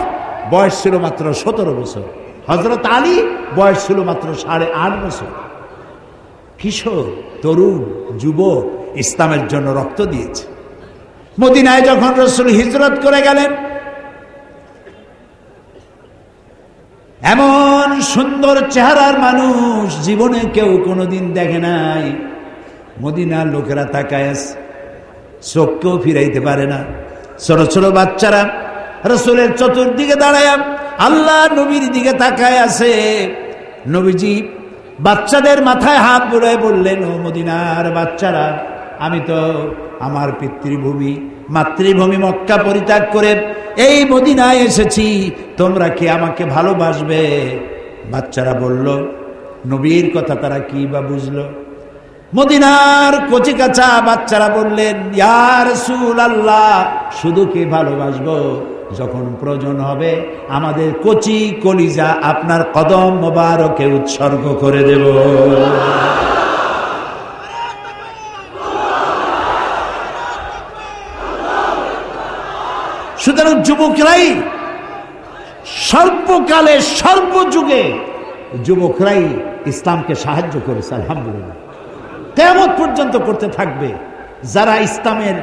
বয়স ছিল মাত্র 17 বছর। হযরত আলী বয়স ছিল মাত্র 8.5 বছর। কিশোর, তরুণ, যুবক ইসলামের জন্য রক্ত দিয়েছে। মদিনায় যখন রাসূল হিজরত করে গেলেন, এমন সুন্দর চেহারার মানুষ জীবনে কেউ কোনোদিন দেখে নাই। মদিনার লোকেরা তাকায় আছে, চোখকেও ফিরাইতে পারে না। ছোট ছোট বাচ্চারা রাসূলের চতুর্দিকে দাঁড়ায় আল্লাহ নবীর দিকে তাকায় আছে। নবীজি বাচ্চাদের মাথায় হাত বুলায় বললেন, ও মদিনার বাচ্চারা, আমি তো আমার পিতৃভূমি মাতৃভূমি মক্কা পরিত্যাগ করে এই মদিনায় এসেছি, তোমরা কি আমাকে ভালোবাসবে? বাচ্চারা বলল, নবীর কথা তারা কি বা বুঝলো? মদিনার কচিকাঁচা বাচ্চারা বললেন, ইয়া রাসূলুল্লাহ, শুধু কি ভালোবাসবো, যখন প্রয়োজন হবে আমাদের কচি কলিজা আপনার কদম মোবারকে উৎসর্গ করে দেব। সুতরাং যুবকরাই সর্বকালে সর্বযুগে যুবকরাই ইসলামকে সাহায্য করেছে, আলহামদুলিল্লাহ। কিয়ামত পর্যন্ত করতে থাকবে। যারা ইসলামের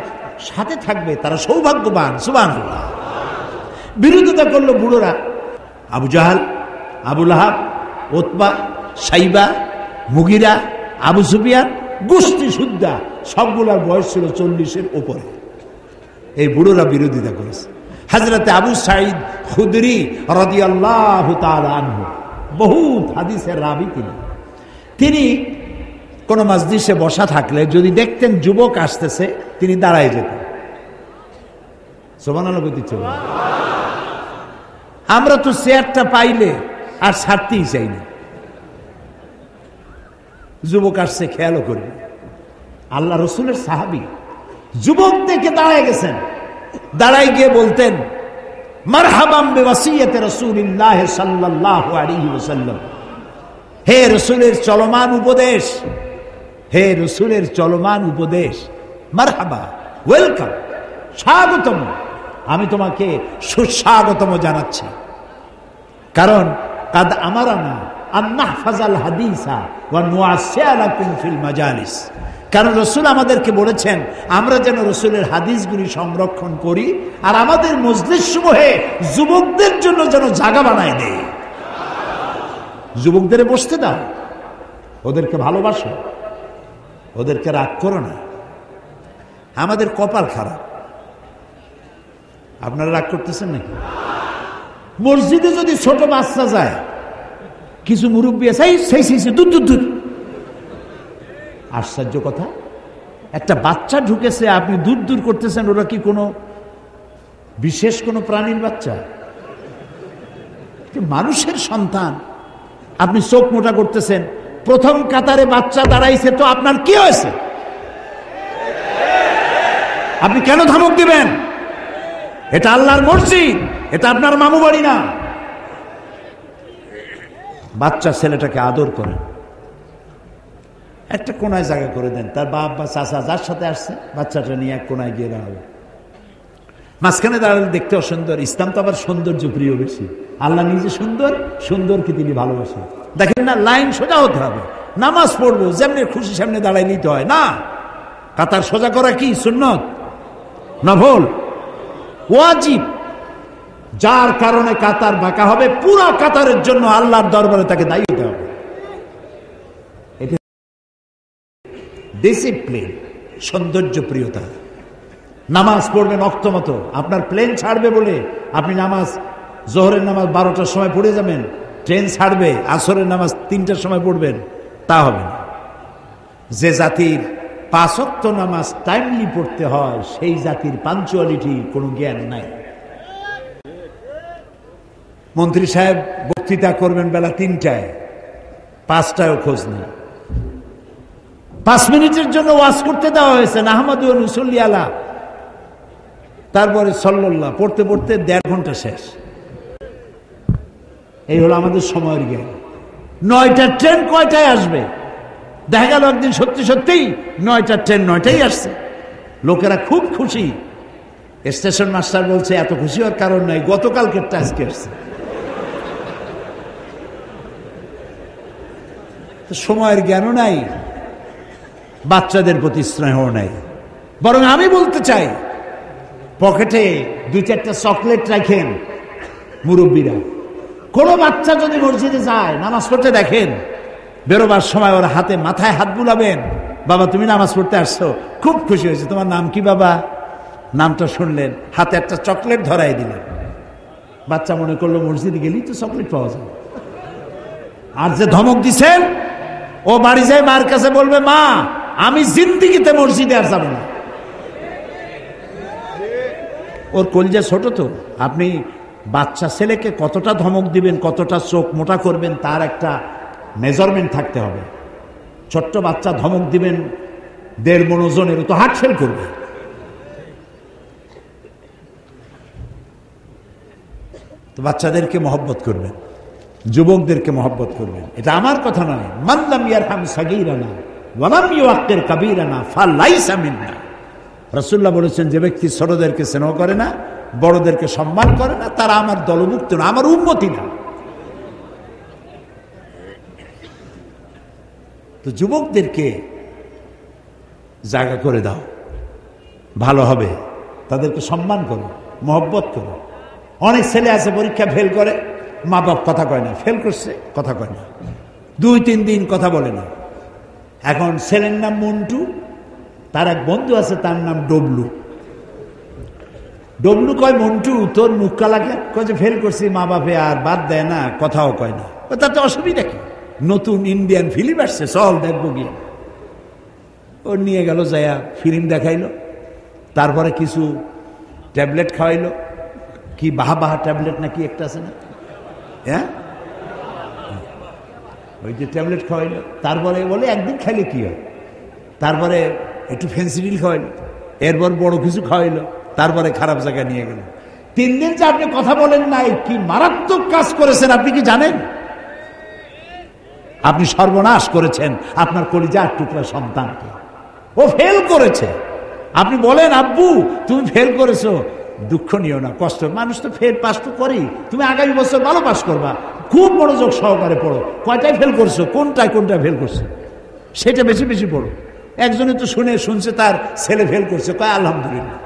সাথে থাকবে তারা সৌভাগ্যবান, সুবহানাল্লাহ। বিরোধিতা করলো বুড়োরা, আবু জাহাল, আবু লাহাব, উতবা, সাইবা, মুগিরা, আবু সুফিয়ান, গোষ্ঠী সুদ্ধা সবগুলার বয়স ছিল 40-এর উপরে। এই বুড়োরা বিরোধিতা করেছে। হযরতে আবু সাঈদ খুদরি রাদিয়াল্লাহু তাআলা আনহু, বহুত হাদিসের রাবী তিনি কোন মজলিসে বসা থাকলে যদি দেখতেন যুবক আসতেছে, তিনি দাঁড়ায় যেতেন। সুবহানাল্লাহ বলতে। আমরা তো চেয়ারটা পাইলে আর ছাড়তেই চাই না। যুবক আসছে খেয়ালও করি। আল্লাহ রসুলের সাহাবী যুবক দেখে দাঁড়ায় গেছেন, দাঁড়ায় গিয়ে বলতেন, মারহাবাম বিওয়াসিয়াতি রাসূলিল্লাহ সাল্লাল্লাহু আলাইহি ওয়াসাল্লাম, হে রাসূলের চলমান উপদেশ, হে রাসূলের চলমান উপদেশ, মারহাবা, ওয়েলকাম, স্বাগতম, আমি তোমাকে সুস্বাগতম জানাচ্ছি। কারণ কাদ আমারানা আন নাহফাজাল হাদিসা ওয়া নুআসিয়া লাকুম ফিল মাজালিস, কারণ রাসূল আমাদেরকে বলেছেন আমরা যেন রাসূলের হাদিসগুলি সংরক্ষণ করি আর আমাদের মজলিস সমূহে যুবকদের জন্য যেন জায়গা বানায় দেয়। যুবকদের বসতে দাও, ওদেরকে ভালোবাসো, ওদেরকে রাগ করো না। আমাদের কপাল খারাপ। আপনারা রাগ করতেছেন নাকি? মসজিদে যদি ছোট বাচ্চা যায়, কিছু মুরব্বী আছে, দূর দূর দূর। আশ্চর্য কথা, একটা বাচ্চা ঢুকেছে, আপনি দূর দূর করতেছেন। ওরা কি কোনো বিশেষ কোনো প্রাণীর বাচ্চা? মানুষের সন্তান, আপনি চোখ মোটা করতেছেন। প্রথম কাতারে বাচ্চা দাঁড়াইছে, তো আপনার কি হয়েছে? আপনি কেন ধমক দিবেন? এটা আল্লাহর মসজিদ, এটা আপনার মামু বাড়ি না। বাচ্চা ছেলেটাকে আদর করেন, একটা কোনায় জায়গা করে দেন। তার বাপ বা চাচা যার সাথে আসছে, বাচ্চাটা নিয়ে এক কোনায় গিয়ে দাঁড়াবে। মাঝখানে দাঁড়ালে দেখতে অসুন্দর। ইসলাম তো আবার সৌন্দর্য প্রিয় বেশি। আল্লাহ নিজে সুন্দর, সুন্দরকে তিনি ভালোবাসেন। দেখেন না, লাইন সোজা হতে হবে। নামাজ পড়বো যেমনি খুশি সামনে দাঁড়াই নিতে হয় না। কাতার সোজা করা কি সুন্নত? নফল, ওয়াজিব। যার কারণে কাতার বাঁকা হবে, পুরা কাতারের জন্য আল্লাহর দরবারে তাকে দায়ী হতে হবে। এটা ডিসিপ্লিন, সৌন্দর্য প্রিয়তা। নামাজ পড়বেন অক্ত মতো। আপনার প্লেন ছাড়বে বলে আপনি নামাজ, জোহরের নামাজ 12টার সময় পড়ে যাবেন, ট্রেন ছাড়বে আসরের নামাজ 3টার সময় পড়বেন, তা হবে না। যে জাতির 5 ওয়াক্ত নামাজ টাইমলি পড়তে হয়, সেই জাতির পাঞ্চুয়ালিটি কোনো জ্ঞান নাই। মন্ত্রী সাহেব বক্তৃতা করবেন বেলা 3টায়, 5টায়ও খোঁজ নেই। 5 মিনিটের জন্য ওয়াজ করতে দেওয়া হয়েছে, আহমদ নুসল্লি আলা, তারপরে সাল্লাল্লাহ পড়তে পড়তে 1.5 ঘন্টা শেষ। এই হলো আমাদের সময়ের জ্ঞান। 9টার ট্রেন কয়টায় আসবে? দেখা গেল একদিন সত্যি সত্যিই 9টার ট্রেন 9টায় আসছে। লোকেরা খুব খুশি। স্টেশন মাস্টার বলছে এত খুশি হওয়ার কারণ নাই, গতকালকেরটা আজকে আসছে। তো সময়ের জ্ঞানও নাই, বাচ্চাদের প্রতি স্নেহ নাই। বরং আমি বলতে চাই, পকেটে 2-4টা চকলেট রাখেন মুরব্বীরা। কোনো বাচ্চা যদি মসজিদে যায় নামাজ পড়তে দেখেন, বেরোবার সময় ওর হাতে মাথায় হাত বুলাবেন, বাবা তুমি নামাজ পড়তে আসছো, খুব খুশি হয়েছে, তোমার নাম কি বাবা? নামটা শুনলেন, হাতে একটা চকলেট ধরাই দিলেন। বাচ্চা মনে করলো মসজিদে গেলেই তো চকলেট পাওয়া যায়। আর যে ধমক দিছেন, ও বাড়ি যায় মার কাছে বলবে, মা আমি জিন্দিগিতে মসজিদে আর যাব না। ওর কলজা ছোট তো, আপনি বাচ্চা ছেলেকে কতটা ধমক দিবেন, কতটা চোখ মোটা করবেন, তার একটা মেজারমেন্ট থাকতে হবে। ছোট্ট বাচ্চা ধমক দিবেন 1.5 মণ ওজনের, তো হার্ট ফেল করবে। তো বাচ্চাদেরকে মহব্বত করবেন, যুবকদেরকে মহব্বত করবেন। এটা আমার কথা নয়। মান লাম ইয়ারহাম সাগীরানা ওয়া লাম ইউআক্কির কাবীরানা ফালাইসা মিন্না। রাসূলুল্লাহ বলেছেন, যে ব্যক্তি ছোটদেরকে স্নেহ করে না, বড়দেরকে সম্মান করে না, তারা আমার দলভুক্ত না, আমার উম্মতি না। তো যুবকদেরকে জায়গা করে দাও, ভালো হবে, তাদেরকে সম্মান করো, মহব্বত করো। অনেক ছেলে আছে পরীক্ষা ফেল করে, মা বাপ কথা কয় না, ফেল করছে কথা কয় না, 2-3 দিন কথা বলে না। এখন ছেলের নাম মন্টু, তার এক বন্ধু আছে তার নাম ডবলু। ডবলু কয়, মন্টু তোর মুখ কালাকে কয় যে ফেল করছি, মা বাপে আর বাদ দেয় না, কথাও কয় না। তাতে অসুবিধা কি? নতুন ইন্ডিয়ান ফিল্ম আসছে, চল দেখবো গিয়ে। ও নিয়ে গেল, যায়া ফিল্ম দেখাইলো, তারপরে কিছু ট্যাবলেট খাওয়াইলো, কি বাহা ট্যাবলেট নাকি একটা আছে না, হ্যাঁ ওই যে ট্যাবলেট খাওয়াইলো। তারপরে বলে একদিন খাইলে কি হয়, তারপরে একটু ফেন্সিডিল খাওয়াইলো, এরপর বড় কিছু খাওয়াইলো, তারপরে খারাপ জায়গায় নিয়ে গেল। 3 দিন যে আপনি কথা বলেন নাই, কি মারাত্মক কাজ করেছেন আপনি কি জানেন? আপনি সর্বনাশ করেছেন আপনার কলিজার টুকরা সন্তানকে। ও ফেল করেছে, আপনি বলেন আব্বু তুমি ফেল করেছো, দুঃখ নিও না, কষ্ট, মানুষ তো ফেল পাস তো করেই, তুমি আগামী বছর ভালো পাস করবা, খুব মনোযোগ সহকারে পড়ো, কয়টায় ফেল করছো, কোনটায় ফেল করছো সেটা বেশি বেশি পড়ো। একজনে তো শুনছে তার ছেলে ফেল করছে, কয় আলহামদুলিল্লাহ।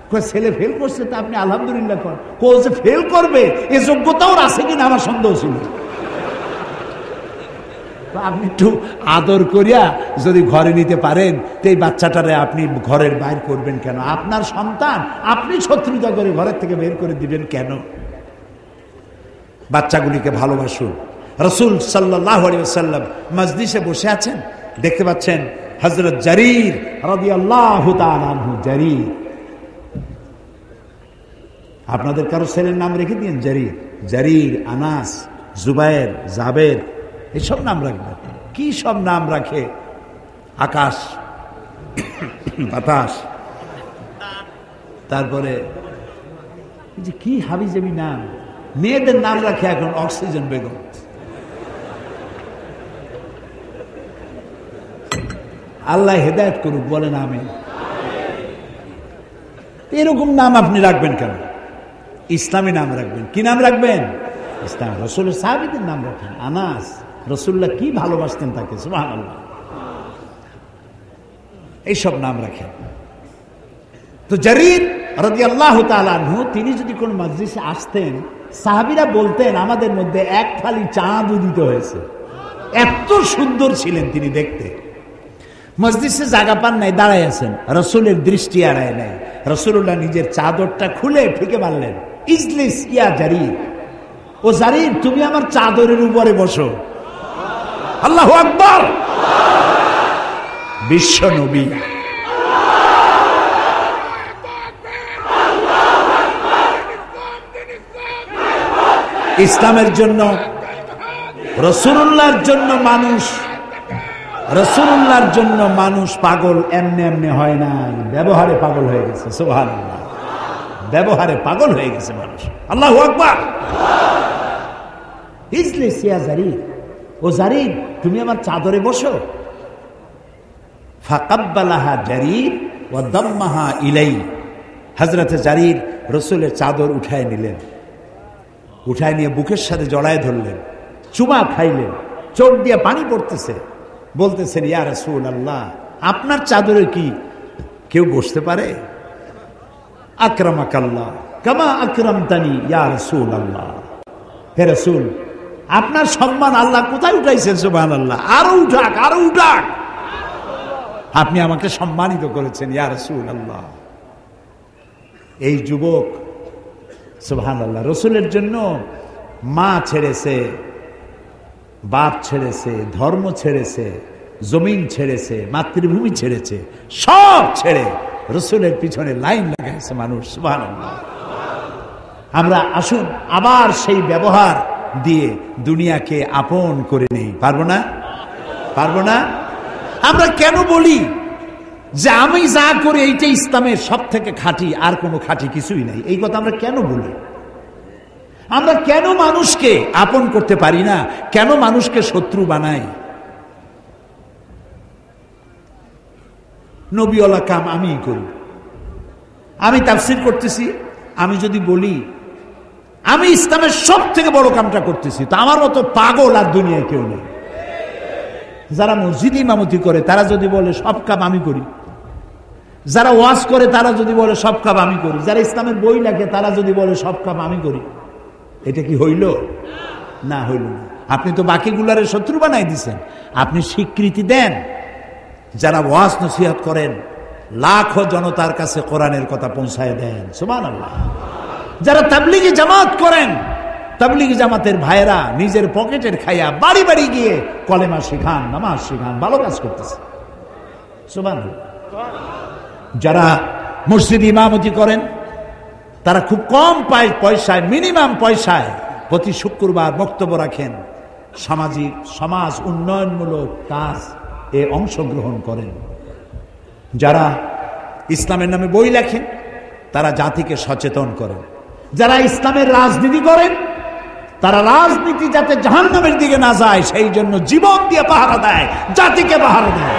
কয় ছেলে ফেল করছে তা আপনি আলহামদুলিল্লাহ কর, কো যে ফেল করবে এ যোগ্যতাও আছে কিনা আমার সন্দেহ ছিল। আপনি একটু আদর করিয়া যদি ঘরে নিতে পারেন, তো এই বাচ্চাটারে আপনি ঘরের বাইর করবেন কেন? আপনার সন্তান, আপনি শত্রুতা করে ঘরের থেকে বের করে দিবেন কেন? বাচ্চাগুলিকে ভালোবাসুন। রাসূল সাল্লাল্লাহু আলাইহি ওয়াসাল্লাম মজলিসে বসে আছেন, দেখতে পাচ্ছেন হযরত জারীর রাদিয়াল্লাহু তাআলা আনহু। জারীর, আপনাদের কারো ছেলের নাম রেখে দিন জারীর, জারীর, আনাস, জুবায়ের, জাবের, এইসব নাম রাখবেন। কি সব নাম রাখে, আকাশ, বাতাস, তারপরে যে কি হাবিজাবি নাম, মেয়েদের নাম রাখে এখন অক্সিজেন বেগম। আল্লাহ হেদায়েত করুক, বলেন আমিন। এরকম নাম আপনি রাখবেন কেন? ইসলামী নাম রাখবেন। কি নাম রাখবেন? ইসলাম। রাসূলের সাহাবীদের নাম রাখেন। আনাস, রাসূলুল্লাহ কি ভালোবাসতেন তাকে, সুবহানাল্লাহ। এইসব নাম রাখেন। তো জারীর রাদিয়াল্লাহু তাআলা আনহু, তিনি যদি কোন মজলিসে আসতেন, সাহাবীরা বলতেন আমাদের মধ্যে এক ফালি চাঁদ উদিত হয়েছে, এত সুন্দর ছিলেন তিনি দেখতে। মজলিসে জায়গা পান নাই, দাঁড়ায় আছেন, রাসূলের দৃষ্টি এড়ায় নাই। রাসূলুল্লাহ নিজের চাদরটা খুলে ফিকে মারলেন, ইজলিস ইয়া জারীর, ও জারীর তুমি আমার চাদরের উপরে বসো। আল্লাহু আকবার। বিশ্ব নবী, ইসলামের জন্য, রাসূলুল্লাহর জন্য মানুষ, রাসূলুল্লাহর জন্য মানুষ পাগল এমনি এমনি হয় না, ব্যবহারে পাগল হয়ে গেছে। সুবহানাল্লাহ, ব্যবহারে পাগল হয়ে গেছে মানুষ। আল্লাহু আকবার। ইজলিস ইয়া জারীর, ও জারীর তুমি আমার চাদরে বসো। ফাকাব্বালাহা জারীর ওয়া দাম্মাহা ইলাই। হযরতে জারীর রাসূলের চাদর উঠায় নিলেন, উঠায় নিয়ে বুকের সাথে জড়ায় ধরলেন, চুমা খাইলেন। চোখ দিয়ে পানি পড়তেছে, বলতেছেন ইয়া রাসূলুল্লাহ, আপনার চাদরে কি কেউ বসতে পারে? আকরামাকাল্লাহ কামা আকরামতানি ইয়া রাসূলুল্লাহ, হে রাসূল, আপনার সম্মান আল্লাহ কোথায় উঠাইছেন? সুবহানাল্লাহ, আরো উঠাক, আরো উঠাক, আপনি আমাকে সম্মানিত করেছেন ইয়া রাসূলুল্লাহ। এই যুবক সুবহানাল্লাহ রাসূলের জন্য মা ছেড়েছে, বাপ ছেড়েছে, ধর্ম ছেড়েছে, জমিন ছেড়েছে, মাতৃভূমি ছেড়েছে, সব ছেড়ে রাসূলের পিছনে লাইন লাগাইছে মানুষ। সুবহানাল্লাহ। আমরা আসুন আবার সেই ব্যবহার দিয়ে দুনিয়াকে আপন করে নেই। পারবো না? পারবো না? আমরা কেন বলি যে আমি যা করি এইটা ইসলামের সব থেকে খাঁটি, আর কোনো খাঁটি কিছুই নাই? এই কথা আমরা কেন বলি? আমরা কেন মানুষকে আপন করতে পারি না? কেন মানুষকে শত্রু বানাই? নবীওয়ালা কাম আমিই করি। আমি তাফসীর করতেছি, আমি যদি বলি আমি ইসলামের সব থেকে বড় কামটা করতেছি, তো আমার মতো পাগল আর দুনিয়ায় কেউ নেই। যারা মসজিদ ইমামতি করে তারা যদি বলে সব কাম আমি করি, যারা ওয়াজ করে তারা যদি বলে সব কাম আমি করি, যারা ইসলামের বই লেখে তারা যদি বলে সব কাম আমি করি, এটা কি হইল? না, হইল না। আপনি তো বাকিগুলারে শত্রু বানাই দিচ্ছেন। আপনি স্বীকৃতি দেন, যারা ওয়াজ নসিহত করেন লাখো জনতার কাছে কোরআনের কথা পৌঁছায় দেন। সুবহানাল্লাহ। যারা তাবলীগি জামাত করেন, তাবলীগি জামাতের ভাইয়েরা নিজের পকেটের খাইয়া বাড়ি বাড়ি গিয়ে কলেমা শিখান, নামাজ শিখান, ভালো কাজ করতেছে। সুবহানাল্লাহ। যারা মসজিদ ইমামতি করেন তারা খুব কম পয়সায়, মিনিমাম পয়সায় প্রতি শুক্রবার বক্তব্য রাখেন, সামাজিক সমাজ উন্নয়নমূলক কাজ এ অংশগ্রহণ করেন। যারা ইসলামের নামে বই লেখেন তারা জাতিকে সচেতন করেন। যারা ইসলামের রাজনীতি করেন তারা রাজনীতি যাতে জাহান্নামের দিকে না যায় সেই জন্য জীবন দিয়ে পাহারা দেয়, জাতিকে পাহারা দেয়।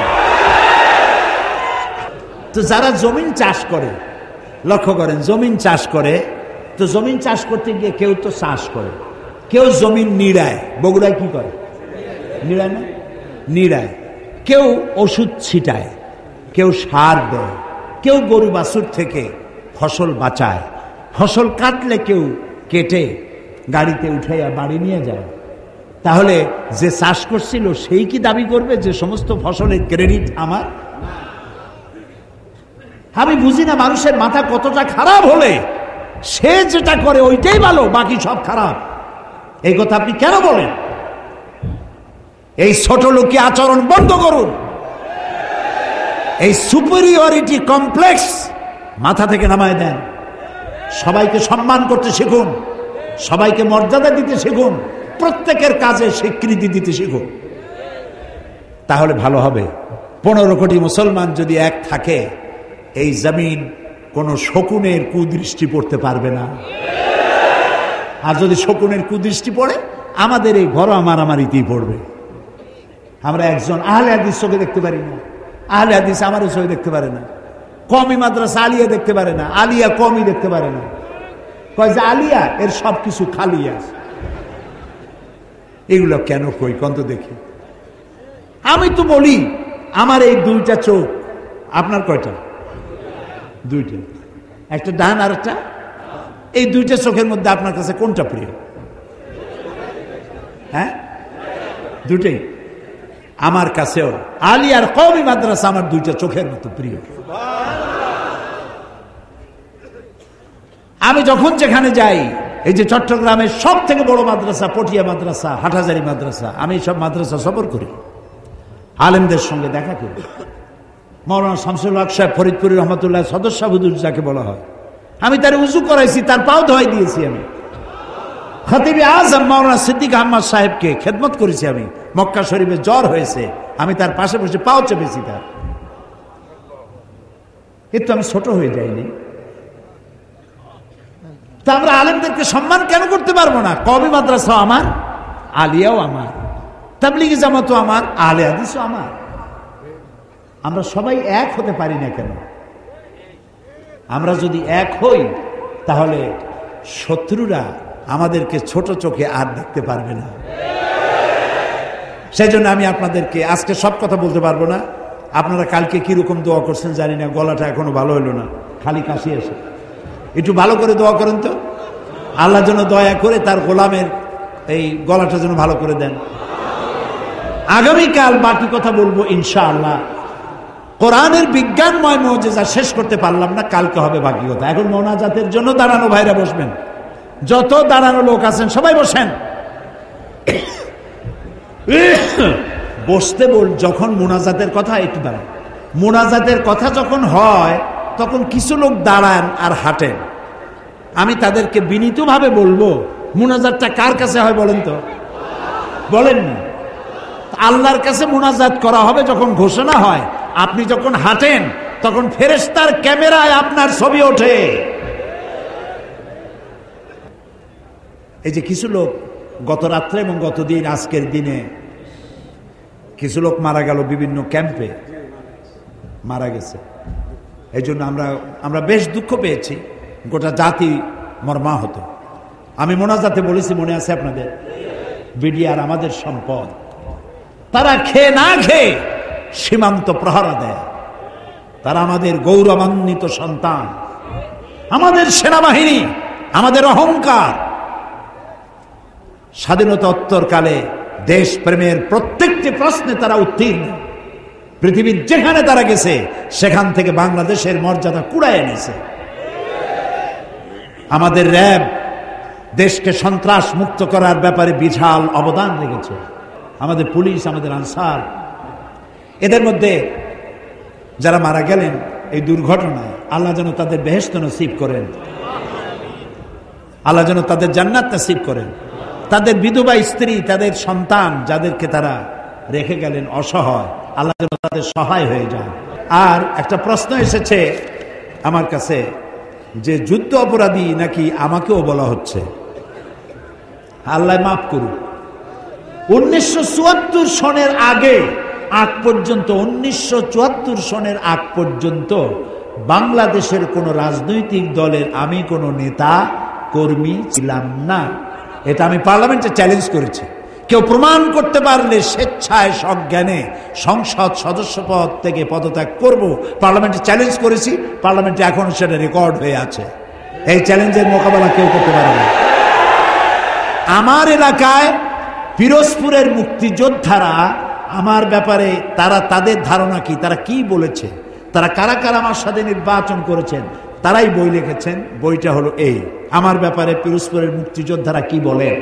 তো যারা জমিন চাষ করে, লক্ষ্য করেন, জমিন চাষ করে, তো জমিন চাষ করতে গিয়ে কেউ তো চাষ করে, কেউ জমিন নিড়ায়। বগুড়ায় কি করে? নিড়ায় না? নিড়ায়। কেউ ওষুধ ছিটায়, কেউ সার দেয়, কেউ গরু বাছুর থেকে ফসল বাঁচায়, ফসল কাটলে কেউ কেটে গাড়িতে উঠাইয়া বাড়ি নিয়ে যায়। তাহলে যে চাষ করছিল সেই কি দাবি করবে যে সমস্ত ফসলের ক্রেডিট আমার? আমি বুঝি না মানুষের মাথা কতটা খারাপ হলে সে যেটা করে ওইটাই ভালো, বাকি সব খারাপ। এই কথা আপনি কেন বলেন? এই ছোট লোকী আচরণ বন্ধ করুন। এই সুপিরিয়রিটি কমপ্লেক্স মাথা থেকে নামায় দেন। সবাইকে সম্মান করতে শিখুন, সবাইকে মর্যাদা দিতে শিখুন, প্রত্যেকের কাজে স্বীকৃতি দিতে শিখুন, তাহলে ভালো হবে। 15 কোটি মুসলমান যদি এক থাকে, এই জমিন কোন শকুনের কুদৃষ্টি পড়তে পারবে না। আর যদি শকুনের কুদৃষ্টি পড়ে আমাদের এই ঘর মারামারিতেই পড়বে। আমরা একজন আহলে হাদিস চোখে দেখতে পারি না, আহলে হাদিস আমারও চোখে দেখতে পারে না, কমি মাদ্রাসা আলিয়া দেখতে পারে না, আলিয়া কমি দেখতে পারে না, কয় যে আলিয়া এর সবকিছু খালি আছে। এগুলো কেন কই কন্ত দেখি? আমি তো বলি আমার এই দুইটা চোখ, আপনার কয়টা? দুইটা, একটা ডান আর একটা। এই দুইটা চোখের মধ্যে আপনার কাছে কোনটা প্রিয়? হ্যাঁ, দুটেই। আমার কাছেও আলী আর কওমি মাদ্রাসা আমার দুইটা চোখের মতো প্রিয়। আমি যখন যেখানে যাই, এই যে চট্টগ্রামের সব থেকে বড় মাদ্রাসা পটিয়া মাদ্রাসা, হাটহাজারী মাদ্রাসা, আমি সব মাদ্রাসা সফর করি, আলেমদের সঙ্গে দেখা করি। মৌলানা শামসুল হক সাহেব ফরিদপুরি রহমতুল্লাহ সদস্য হুজুর যাকে বলা হয়, আমি তার উজু করাইছি, তার পাও ধোয়াই দিয়েছি। আমি খতিবে আজম মৌলানা সিদ্দিক আহমদ সাহেবকে খেদমত করেছি। আমি মক্কা শরীফে জ্বর হয়েছে, আমি তার পাশে বসে পাও চেপেছি তার। কিন্তু আমি ছোট হয়ে যাইনি। তা আমরা আলেমদেরকে সম্মান কেন করতে পারবো না? কওমি মাদ্রাসাও আমার, আলিয়াও আমার, তাবলীগি জামাতও আমার, আহলে হাদিসও আমার। আমরা সবাই এক হতে পারি না কেন? আমরা যদি এক হই তাহলে শত্রুরা আমাদেরকে ছোট চোখে আর দেখতে পারবে না। সেই জন্য আমি আপনাদেরকে আজকে সব কথা বলতে পারবো না। আপনারা কালকে কিরকম দোয়া করছেন জানি না, গলাটা এখনো ভালো হলো না, খালি কাশি আসে। একটু ভালো করে দোয়া করেন তো, আল্লাহ যেন দয়া করে তার গোলামের এই গলাটা যেন ভালো করে দেন। আগামীকাল বাকি কথা বলবো ইনশাআল্লাহ। কোরআনের বিজ্ঞানময় মুজিজা শেষ করতে পারলাম না, কালকে হবে বাকি কথা। এখন মোনাজাতের জন্য দাঁড়ানো ভাইরা বসবেন, যত দাঁড়ানো লোক আছেন সবাই বসেন। বসতে বল, যখন মোনাজাতের কথা একটু দাঁড়ান। মোনাজাতের কথা যখন হয় তখন কিছু লোক দাঁড়ান আর হাঁটেন। আমি তাদেরকে বিনীতভাবে বলবো, মোনাজাতটা কার কাছে হয় বলেন তো, বলেন না? আল্লাহর কাছে মোনাজাত করা হবে যখন ঘোষণা হয়। আপনি যখন হাঁটেন তখন ফেরেশতার ক্যামেরায় আপনার ছবি ওঠে। এই যে কিছু লোক গত রাত্রে এবং গতদিন আজকের দিনে কিছু লোক মারা গেল, বিভিন্ন ক্যাম্পে মারা গেছে। এই জন্য আমরা বেশ দুঃখ পেয়েছি, গোটা জাতি মর্মাহত। আমি মোনাজাতে বলেছি, মনে আছে আপনাদের? বিডিআর আমাদের সম্পদ, তারা খেয়ে না খেয়ে সীমান্ত প্রহরা দেয়। তারা আমাদের গৌরবান্বিত সন্তান, আমাদের সেনাবাহিনী, আমাদের অহংকার। স্বাধীনতোত্তরকালে দেশ প্রেমের প্রত্যেকটি প্রশ্নে তারা উত্তীর্ণ। পৃথিবীর যেখানে তারা গেছে সেখান থেকে বাংলাদেশের মর্যাদা কুড়ায় এনেছে। আমাদের র্যাব দেশকে সন্ত্রাস মুক্ত করার ব্যাপারে বিশাল অবদান রেখেছে। আমাদের পুলিশ, আমাদের আনসার, এদের মধ্যে যারা মারা গেলেন এই দুর্ঘটনায়, আল্লাহ যেন তাদের বেহেশত নসিব করেন, আল্লাহ যেন তাদের জান্নাত নসিব করেন। তাদের বিধবা স্ত্রী, তাদের সন্তান যাদেরকে তারা রেখে গেলেন অসহায়, আল্লাহ যেন তাদের সহায় হয়ে যায়। আর একটা প্রশ্ন এসেছে আমার কাছে যে যুদ্ধ অপরাধী নাকি আমাকেও বলা হচ্ছে। আল্লাহ মাফ করুন। 1974 সনের আগ পর্যন্ত 1974 সনের আগ পর্যন্ত বাংলাদেশের কোন রাজনৈতিক দলের আমি কোন নেতা কর্মী ছিলাম না। এটা আমি পার্লামেন্টে চ্যালেঞ্জ করেছি। কেউ প্রমাণ করতে পারলে স্বেচ্ছায় সজ্ঞানে সংসদ সদস্য পদ থেকে পদত্যাগ করব, পার্লামেন্টে চ্যালেঞ্জ করেছি। পার্লামেন্টে এখন সেটা রেকর্ড হয়ে আছে। এই চ্যালেঞ্জের মোকাবেলা কেউ করতে পারে না। আমার এলাকায় পিরোজপুরের মুক্তিযোদ্ধারা আমার ব্যাপারে তাদের ধারণা কি, তারা কি বলেছে, তারা কারা কারা আমার সাথে নির্বাচন করেছেন, তারাই বই লিখেছেন। বইটা হলো এই, আমার ব্যাপারে পিরোজপুরের মুক্তিযোদ্ধারা কি বলেন।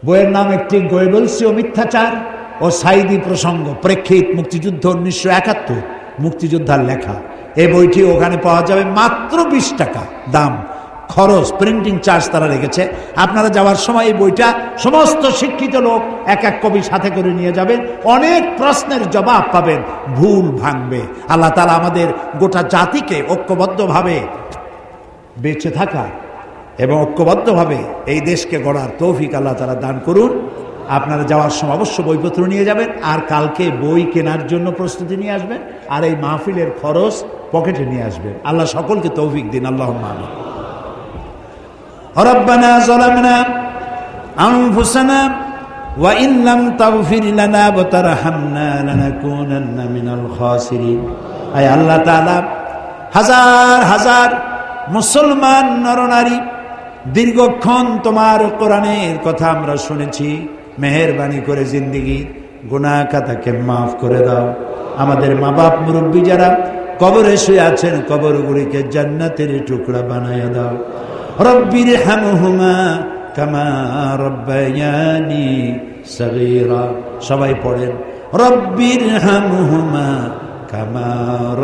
বইয়ের নাম একটি গোয়েবলসি ও মিথ্যাচার ও সাইদি প্রসঙ্গ, প্রেক্ষিত মুক্তিযুদ্ধ 1971, মুক্তিযোদ্ধার লেখা। এই বইটি ওখানে পাওয়া যাবে মাত্র 20 টাকা দাম, খরচ, প্রিন্টিং চার্জ তারা রেখেছে। আপনারা যাওয়ার সময় এই বইটা সমস্ত শিক্ষিত লোক এক এক কবি সাথে করে নিয়ে যাবেন। অনেক প্রশ্নের জবাব পাবেন, ভুল ভাঙবে। আল্লাহ তাআলা আমাদের গোটা জাতিকে ঐক্যবদ্ধভাবে বেঁচে থাকা এবং ঐক্যবদ্ধভাবে এই দেশকে গড়ার তৌফিক আল্লাহ তাআলা দান করুন। আপনারা যাওয়ার সময় অবশ্য বইপত্র নিয়ে যাবেন, আর কালকে বই কেনার জন্য প্রস্তুতি নিয়ে আসবেন, আর এই মাহফিলের খরচ পকেটে নিয়ে আসবেন। আল্লাহ সকলকে তৌফিক দিন। আল্লাহুম্মা আমিন। রব্বানা যালামনা আনফুসানা ওয়া ইন লাম তাগফির লানা ওয়া তারহামনা লানাকুনান্না মিনাল খাসিরিন। আয় আল্লাহ তাআলা, হাজার হাজার মুসলমান নরনারী দীর্ঘক্ষণ তোমার কোরআনের কথা আমরা শুনেছি। মেহেরবানি করে জিন্দেগি গুনাহ খাতাকে মাফ করে দাও। আমাদের মা বাপ মুরব্বী যারা কবরে শুয়ে আছেন, কবরগুলিকে জান্নাতের টুকরা বানায় দাও। রব্বির হামহুমা কামা রব্বায়ানি সগীরা। সবাই পড়েন, রব্বির হামহুমা কামা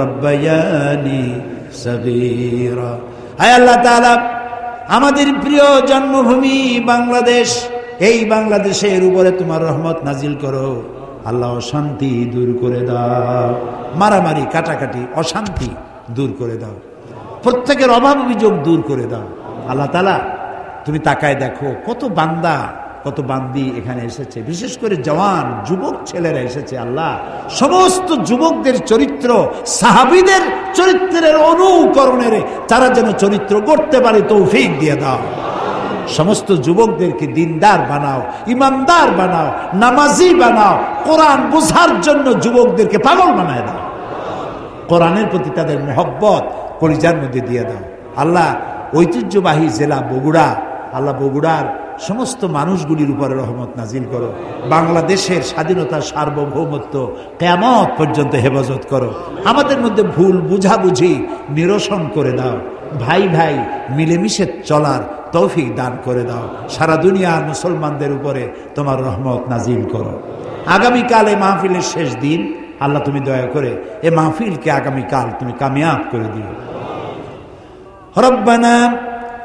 রব্বায়ানি সগীরা। আয় আল্লাহ তাআলা, আমাদের প্রিয় জন্মভূমি বাংলাদেশ, এই বাংলাদেশের উপরে তোমার রহমত নাজিল করো। আল্লাহ অশান্তি দূর করে দাও, মারামারি কাটাকাটি অশান্তি দূর করে দাও, প্রত্যেকের অভাব অভিযোগ দূর করে দাও। আল্লাহ তাআলা, তুমি তাকায় দেখো কত বান্দা কত বান্দি এখানে এসেছে, বিশেষ করে জওয়ান যুবক ছেলেরা এসেছে। আল্লাহ, সমস্ত যুবকদের চরিত্র সাহাবীদের চরিত্রের অনুকরণের তারা যেন চরিত্র গড়তে পারে তৌফিক দিয়ে দাও। সমস্ত যুবকদেরকে দিনদার বানাও, ইমানদার বানাও, নামাজি বানাও, কোরআন বুঝার জন্য যুবকদেরকে পাগল বানায় দাও, কোরআনের প্রতি তাদের মহব্বত কলিজার মধ্যে দিয়ে দাও। আল্লাহ ঐতিহ্যবাহী জেলা বগুড়া, আল্লাহ বগুড়ার সমস্ত মানুষগুলির উপরে রহমত নাজিল করো। বাংলাদেশের স্বাধীনতার সার্বভৌমত্ব কিয়ামত পর্যন্ত হেফাজত করো। আমাদের মধ্যে ভুল বুঝাবুঝি নিরসন করে দাও। ভাই ভাই মিলেমিশে চলার তৌফিক দান করে দাও। সারা দুনিয়ার মুসলমানদের উপরে তোমার রহমত নাজিল করো। আগামীকাল এই মাহফিলের শেষ দিন, আল্লাহ তুমি দয়া করে এ মাহফিলকে আগামীকাল তুমি কামিয়াব করে দিও। রব্বানা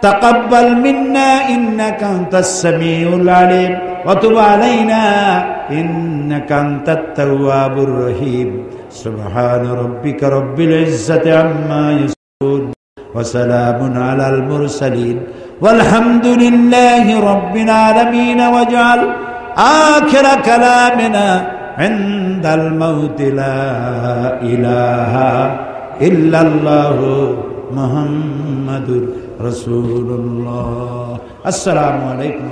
তাকাব্বাল মিন্না ইন্নাকা আনতাস সামিউল আলিম ওয়া তুব আলাইনা ইন্নাকা আনতাত তাওয়াবুর রহিম। সুবহানা রাব্বিকা রাব্বিল ইজ্জাতি আম্মা ইয়াসিফুন ওয়া সালামুন আলাল মুরসালিন ওয়ালহামদুলিল্লাহি রাব্বিল আলামিন। ওয়াজআল আখিরা কালামিনা ইনদাল মাউত লা ইলাহা ইল্লাল্লাহু মুহাম্মাদুর রাসূলুল্লাহ। আসসালামু আলাইকুম।